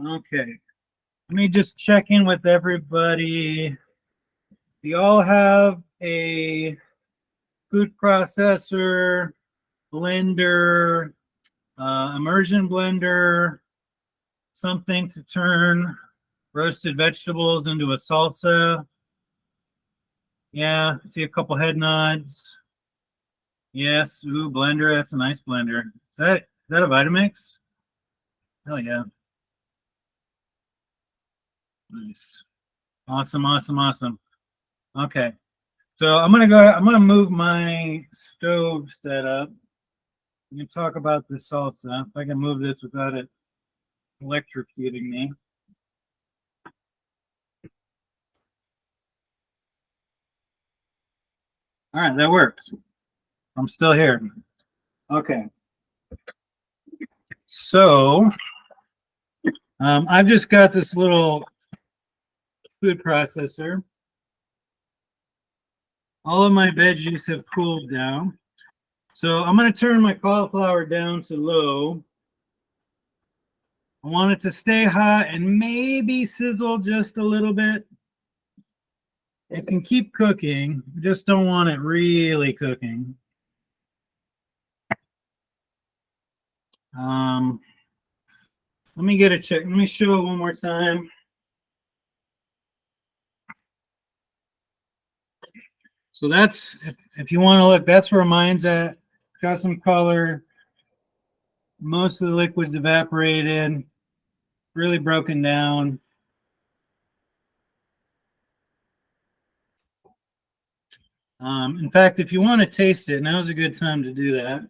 Okay. Let me just check in with everybody. We all have a food processor, blender, immersion blender, something to turn roasted vegetables into a salsa. Yeah, see a couple head nods. Yes, ooh, blender, that's a nice blender. Is that a Vitamix? Hell yeah. Nice. Awesome, awesome, awesome. Okay. So I'm gonna move my stove setup. We can talk about this salsa. If I can move this without it electrocuting me. All right, that works. I'm still here. Okay. So I've just got this little food processor. All of my veggies have cooled down. So I'm going to turn my cauliflower down to low. I want it to stay hot and maybe sizzle just a little bit. It can keep cooking. I just don't want it really cooking. Let me get a check. Let me show it one more time. So that's, if you want to look, that's where mine's at. It's got some color. Most of the liquid's evaporated, really broken down. In fact, if you want to taste it, now's a good time to do that.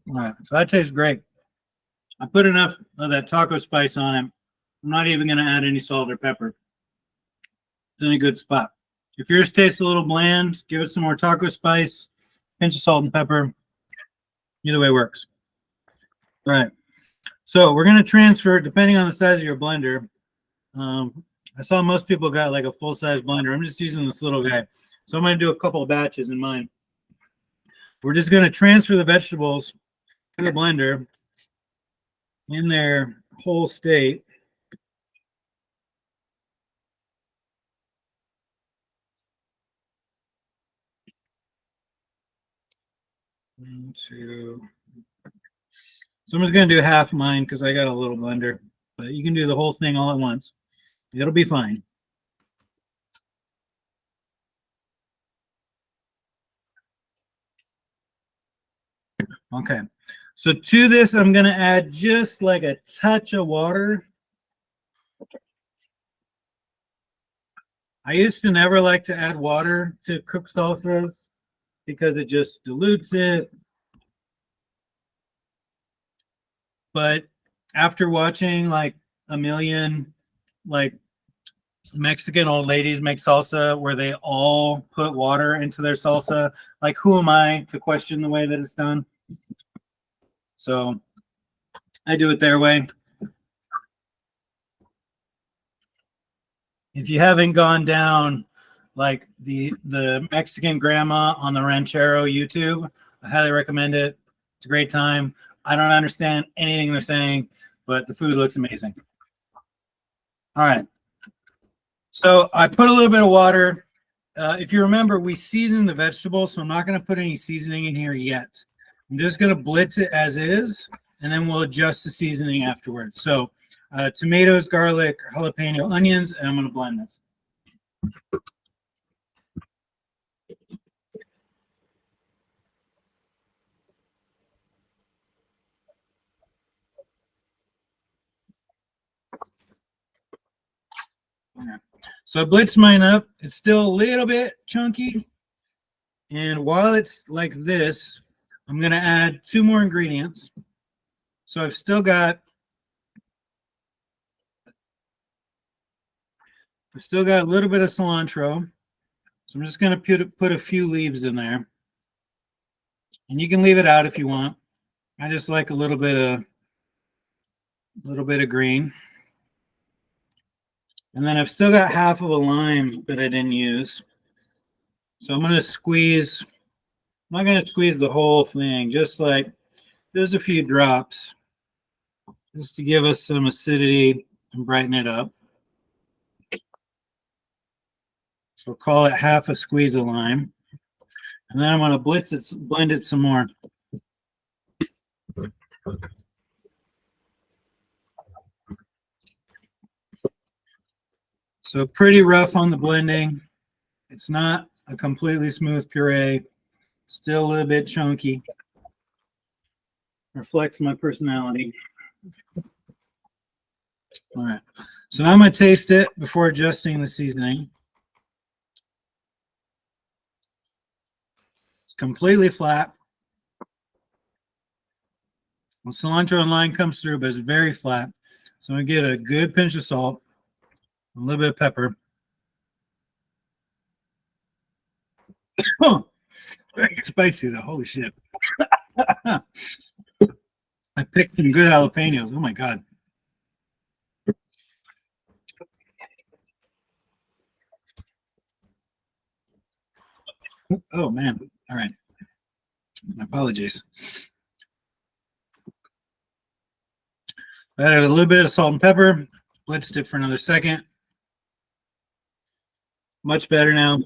All right, so that tastes great. I put enough of that taco spice on it. I'm not even going to add any salt or pepper. It's in a good spot. If yours tastes a little bland, give it some more taco spice, pinch of salt and pepper. Either way works. All right. So we're going to transfer, depending on the size of your blender. I saw most people got like a full-size blender. I'm just using this little guy. So I'm going to do a couple of batches in mine. We're just going to transfer the vegetables to the blender in their whole state. One, two. So I'm just going to do half mine because I got a little blender. But you can do the whole thing all at once. It'll be fine. Okay. So to this, I'm going to add just like a touch of water. I used to never like to add water to cooked salsas because it just dilutes it. But after watching like a million like Mexican old ladies make salsa where they all put water into their salsa, like who am I to question the way that it's done? So I do it their way. If you haven't gone down like the Mexican grandma on the Ranchero YouTube, I highly recommend it. It's a great time. I don't understand anything they're saying, but the food looks amazing. All right. So I put a little bit of water. If you remember, we seasoned the vegetables, so I'm not going to put any seasoning in here yet. I'm just going to blitz it as is, and then we'll adjust the seasoning afterwards. So tomatoes, garlic, jalapeno, onions, and I'm going to blend this. So I blitzed mine up. It's still a little bit chunky. And while it's like this, I'm going to add 2 more ingredients. So I've still got a little bit of cilantro. So I'm just going to put a few leaves in there. And you can leave it out if you want. I just like a little bit of green. And then I've still got half of a lime that I didn't use. So I'm going to squeeze. I'm not going to squeeze the whole thing, just like there's a few drops just to give us some acidity and brighten it up. So call it half a squeeze of lime. And then I'm going to blend it some more. So pretty rough on the blending. It's not a completely smooth puree. Still a little bit chunky. Reflects my personality. All right. So now I'm going to taste it before adjusting the seasoning. It's completely flat. The cilantro and lime comes through, but it's very flat. So I'm going to get a good pinch of salt, a little bit of pepper. Oh, very spicy though. Holy shit. I picked some good jalapenos. Oh my God. Oh man. All right. My apologies. I added a little bit of salt and pepper. Blitzed it for another second. Much better now.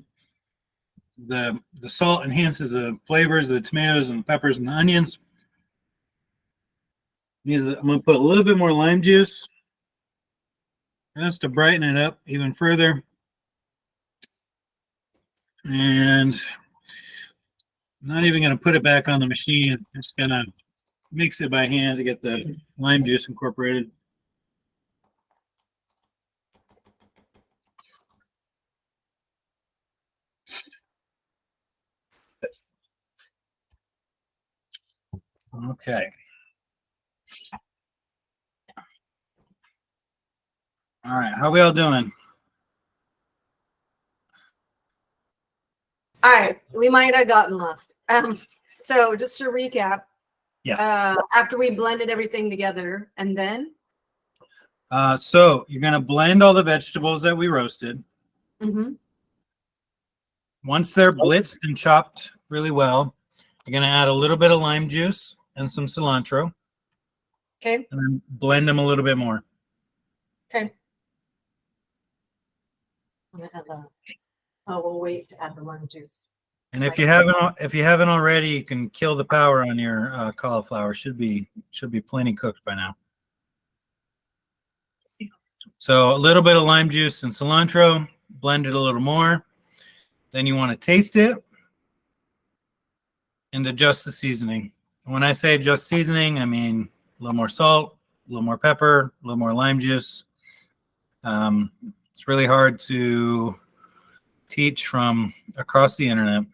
The salt enhances the flavors of the tomatoes and the peppers and the onions. I'm going to put a little bit more lime juice just to brighten it up even further. And I'm not even going to put it back on the machine. I'm just going to mix it by hand to get the lime juice incorporated. Okay. All right. How we all doing? All right, we might have gotten lost. So just to recap, Yes. after we blended everything together, and then So you're going to blend all the vegetables that we roasted. Once they're blitzed and chopped really well, you're going to add a little bit of lime juice and some cilantro. Okay. And then blend them a little bit more. Okay. I'm gonna add we'll wait to add the lime juice. And if you haven't already, you can kill the power on your cauliflower. Should be plenty cooked by now. So a little bit of lime juice and cilantro, blend it a little more. Then you want to taste it and adjust the seasoning When I say just seasoning, I mean a little more salt, a little more pepper, a little more lime juice. It's really hard to teach from across the internet.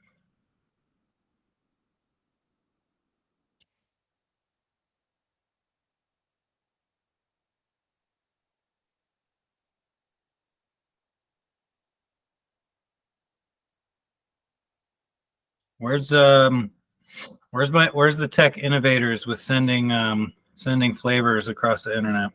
Where's the tech innovators with sending flavors across the internet?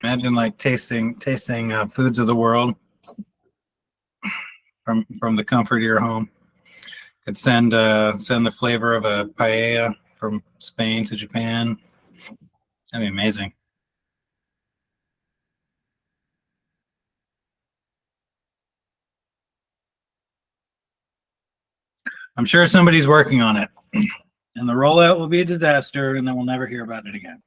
Imagine like tasting foods of the world from the comfort of your home. Could send the flavor of a paella from Spain to Japan. That'd be amazing. I'm sure somebody's working on it, and the rollout will be a disaster, and then we'll never hear about it again.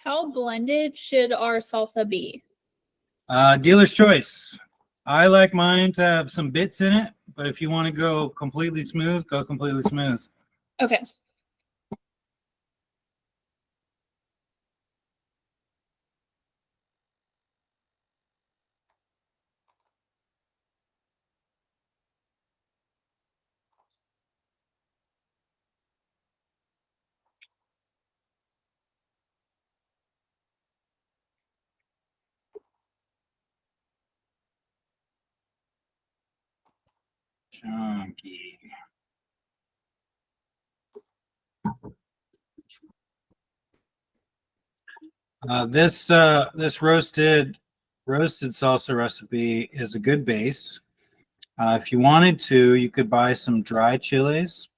How blended should our salsa be? Dealer's choice. I like mine to have some bits in it, but if you want to go completely smooth, go completely smooth. Okay. Chunky. This roasted salsa recipe is a good base. If you wanted to, you could buy some dry chilies,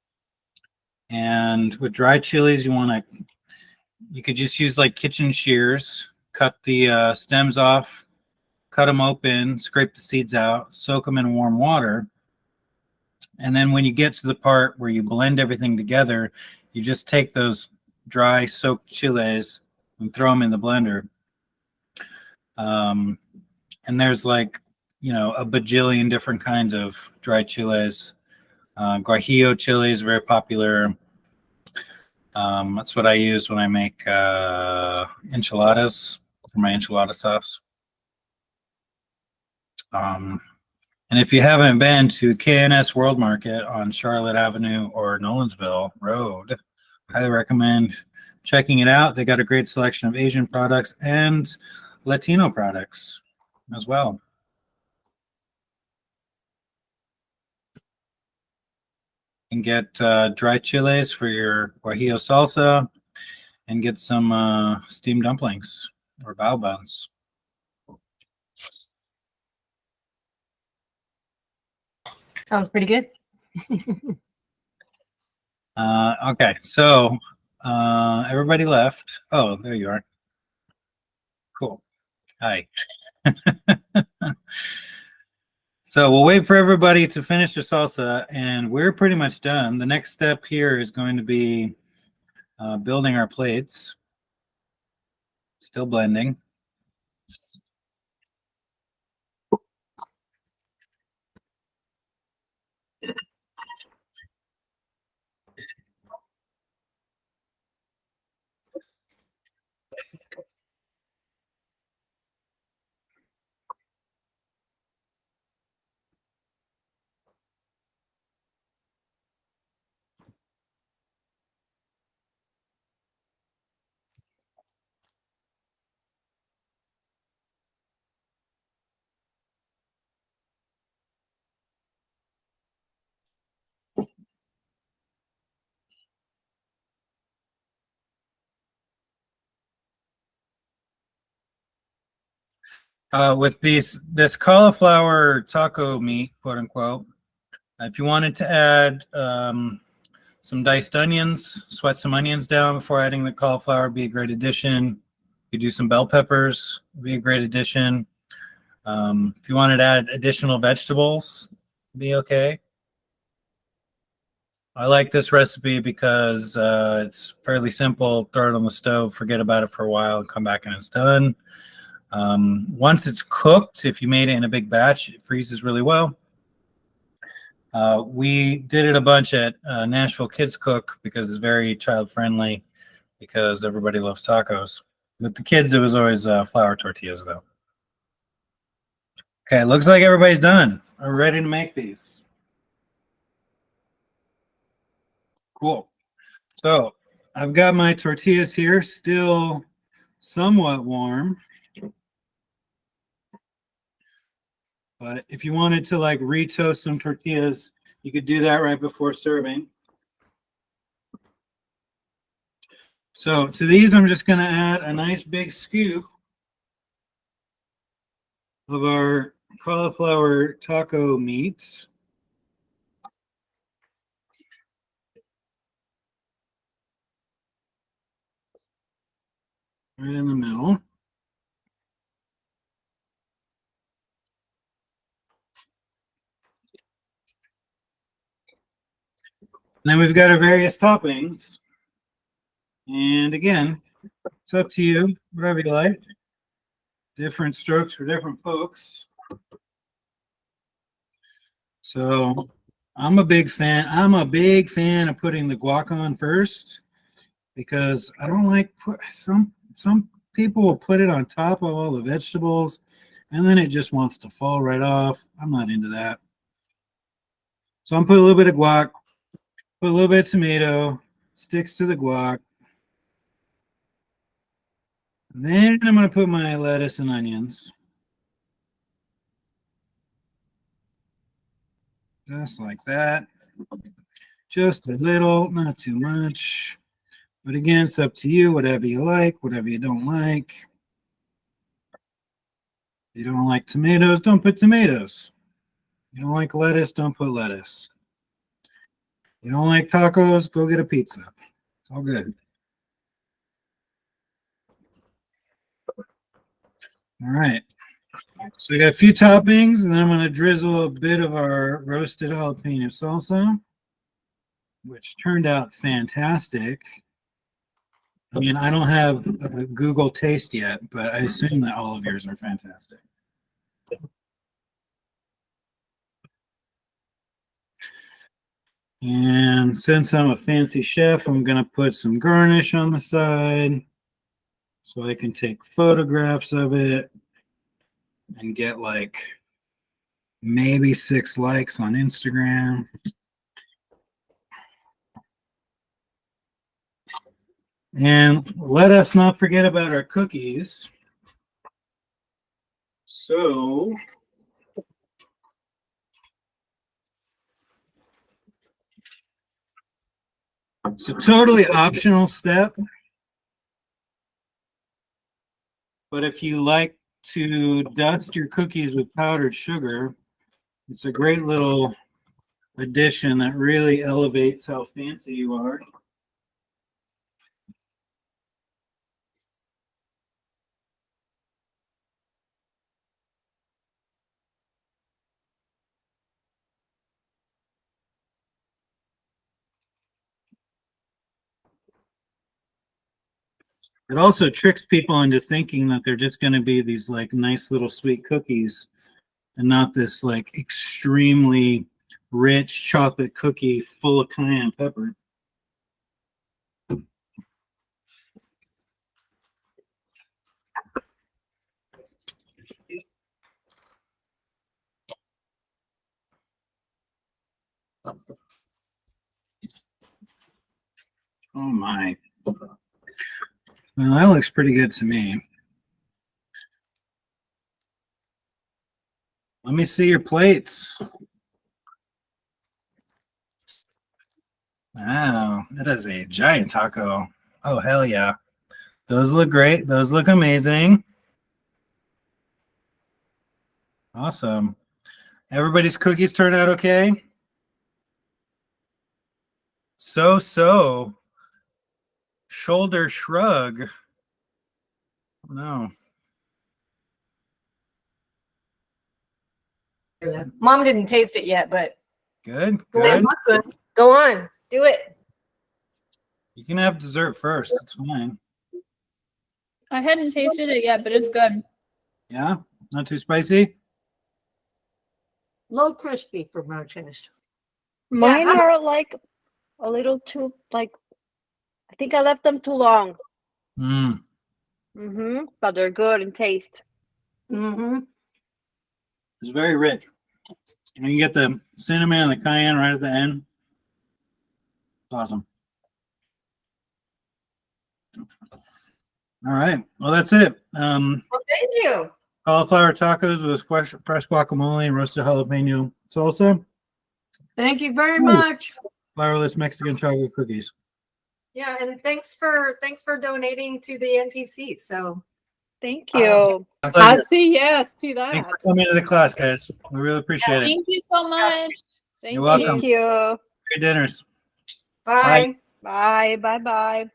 and with dry chilies, you could just use like kitchen shears, cut the stems off, cut them open, scrape the seeds out, soak them in warm water, and then when you get to the part where you blend everything together, you just take those dry soaked chilies and throw them in the blender. And there's like, a bajillion different kinds of dry chiles. Guajillo chili is very popular. That's what I use when I make enchiladas for my enchilada sauce. And if you haven't been to KNS World Market on Charlotte Avenue or Nolensville Road, highly recommend checking it out. They got a great selection of Asian products and Latino products as well. You can get dry chiles for your guajillo salsa and get some steamed dumplings or bao buns. Sounds pretty good. Okay, so everybody left. Oh, there you are. Cool. Hi. So we'll wait for everybody to finish their salsa, and we're pretty much done. The next step here is going to be building our plates. Still blending. With this cauliflower taco meat, quote unquote, if you wanted to add some diced onions, sweat some onions down before adding the cauliflower, be a great addition. You do some bell peppers, would be a great addition. If you wanted to add additional vegetables, be okay. I like this recipe because it's fairly simple. Throw it on the stove, forget about it for a while, and come back and it's done. Once it's cooked, if you made it in a big batch, it freezes really well. We did it a bunch at Nashville Kids Cook because it's very child friendly because everybody loves tacos. With the kids, it was always flour tortillas though. Okay, looks like everybody's done. We're ready to make these. Cool. So I've got my tortillas here, still somewhat warm. But if you wanted to like retoast some tortillas, you could do that right before serving. So to these, I'm just going to add a nice big scoop of our cauliflower taco meats. Right in the middle. And then we've got our various toppings. And again, it's up to you, whatever you like. Different strokes for different folks. So I'm a big fan. I'm a big fan of putting the guac on first because I don't like some people will put it on top of all the vegetables and then it just wants to fall right off. I'm not into that. So I'm putting a little bit of guac, put a little bit of tomato, sticks to the guac. Then I'm going to put my lettuce and onions. Just like that. Just a little, not too much. But again, it's up to you, whatever you like, whatever you don't like. If you don't like tomatoes, don't put tomatoes. You don't like lettuce, don't put lettuce. You don't like tacos, go get a pizza. It's all good. All right. So we got a few toppings, and then I'm going to drizzle a bit of our roasted jalapeno salsa, which turned out fantastic. I mean, I don't have Google Taste yet, but I assume that all of yours are fantastic. And since I'm a fancy chef, I'm going to put some garnish on the side so I can take photographs of it and get like maybe 6 likes on Instagram. And let us not forget about our cookies. So it's a totally optional step. But if you like to dust your cookies with powdered sugar, it's a great little addition that really elevates how fancy you are. It also tricks people into thinking that they're just going to be these like nice little sweet cookies and not this like extremely rich chocolate cookie full of cayenne pepper. Oh my. Well, that looks pretty good to me. Let me see your plates. Wow, that is a giant taco. Oh, hell yeah. Those look great. Those look amazing. Awesome. Everybody's cookies turned out okay? So. Shoulder shrug. No. Mom didn't taste it yet, but Good. go Good. on. Go on. Do it. You can have dessert first. It's fine. I hadn't tasted it yet, but it's good. Yeah. Not too spicy. Low crispy for my taste. Mine I'm- are like a little too like. I think I left them too long. Mm. But they're good in taste. Mm-hmm. It's very rich. And you get the cinnamon and the cayenne right at the end. Awesome. All right. Well, that's it. Well, thank you. Cauliflower tacos with fresh guacamole and roasted jalapeno salsa. Thank you very Ooh. much. Flourless Mexican chocolate cookies. Yeah, and thanks for donating to the NTC. So Thank you. I Pleasure. say yes to that. Thanks for coming to the class, guys. We really appreciate it. Thank you so much. Thank You're welcome. Thank you. Great dinners. bye. Bye. Bye. Bye.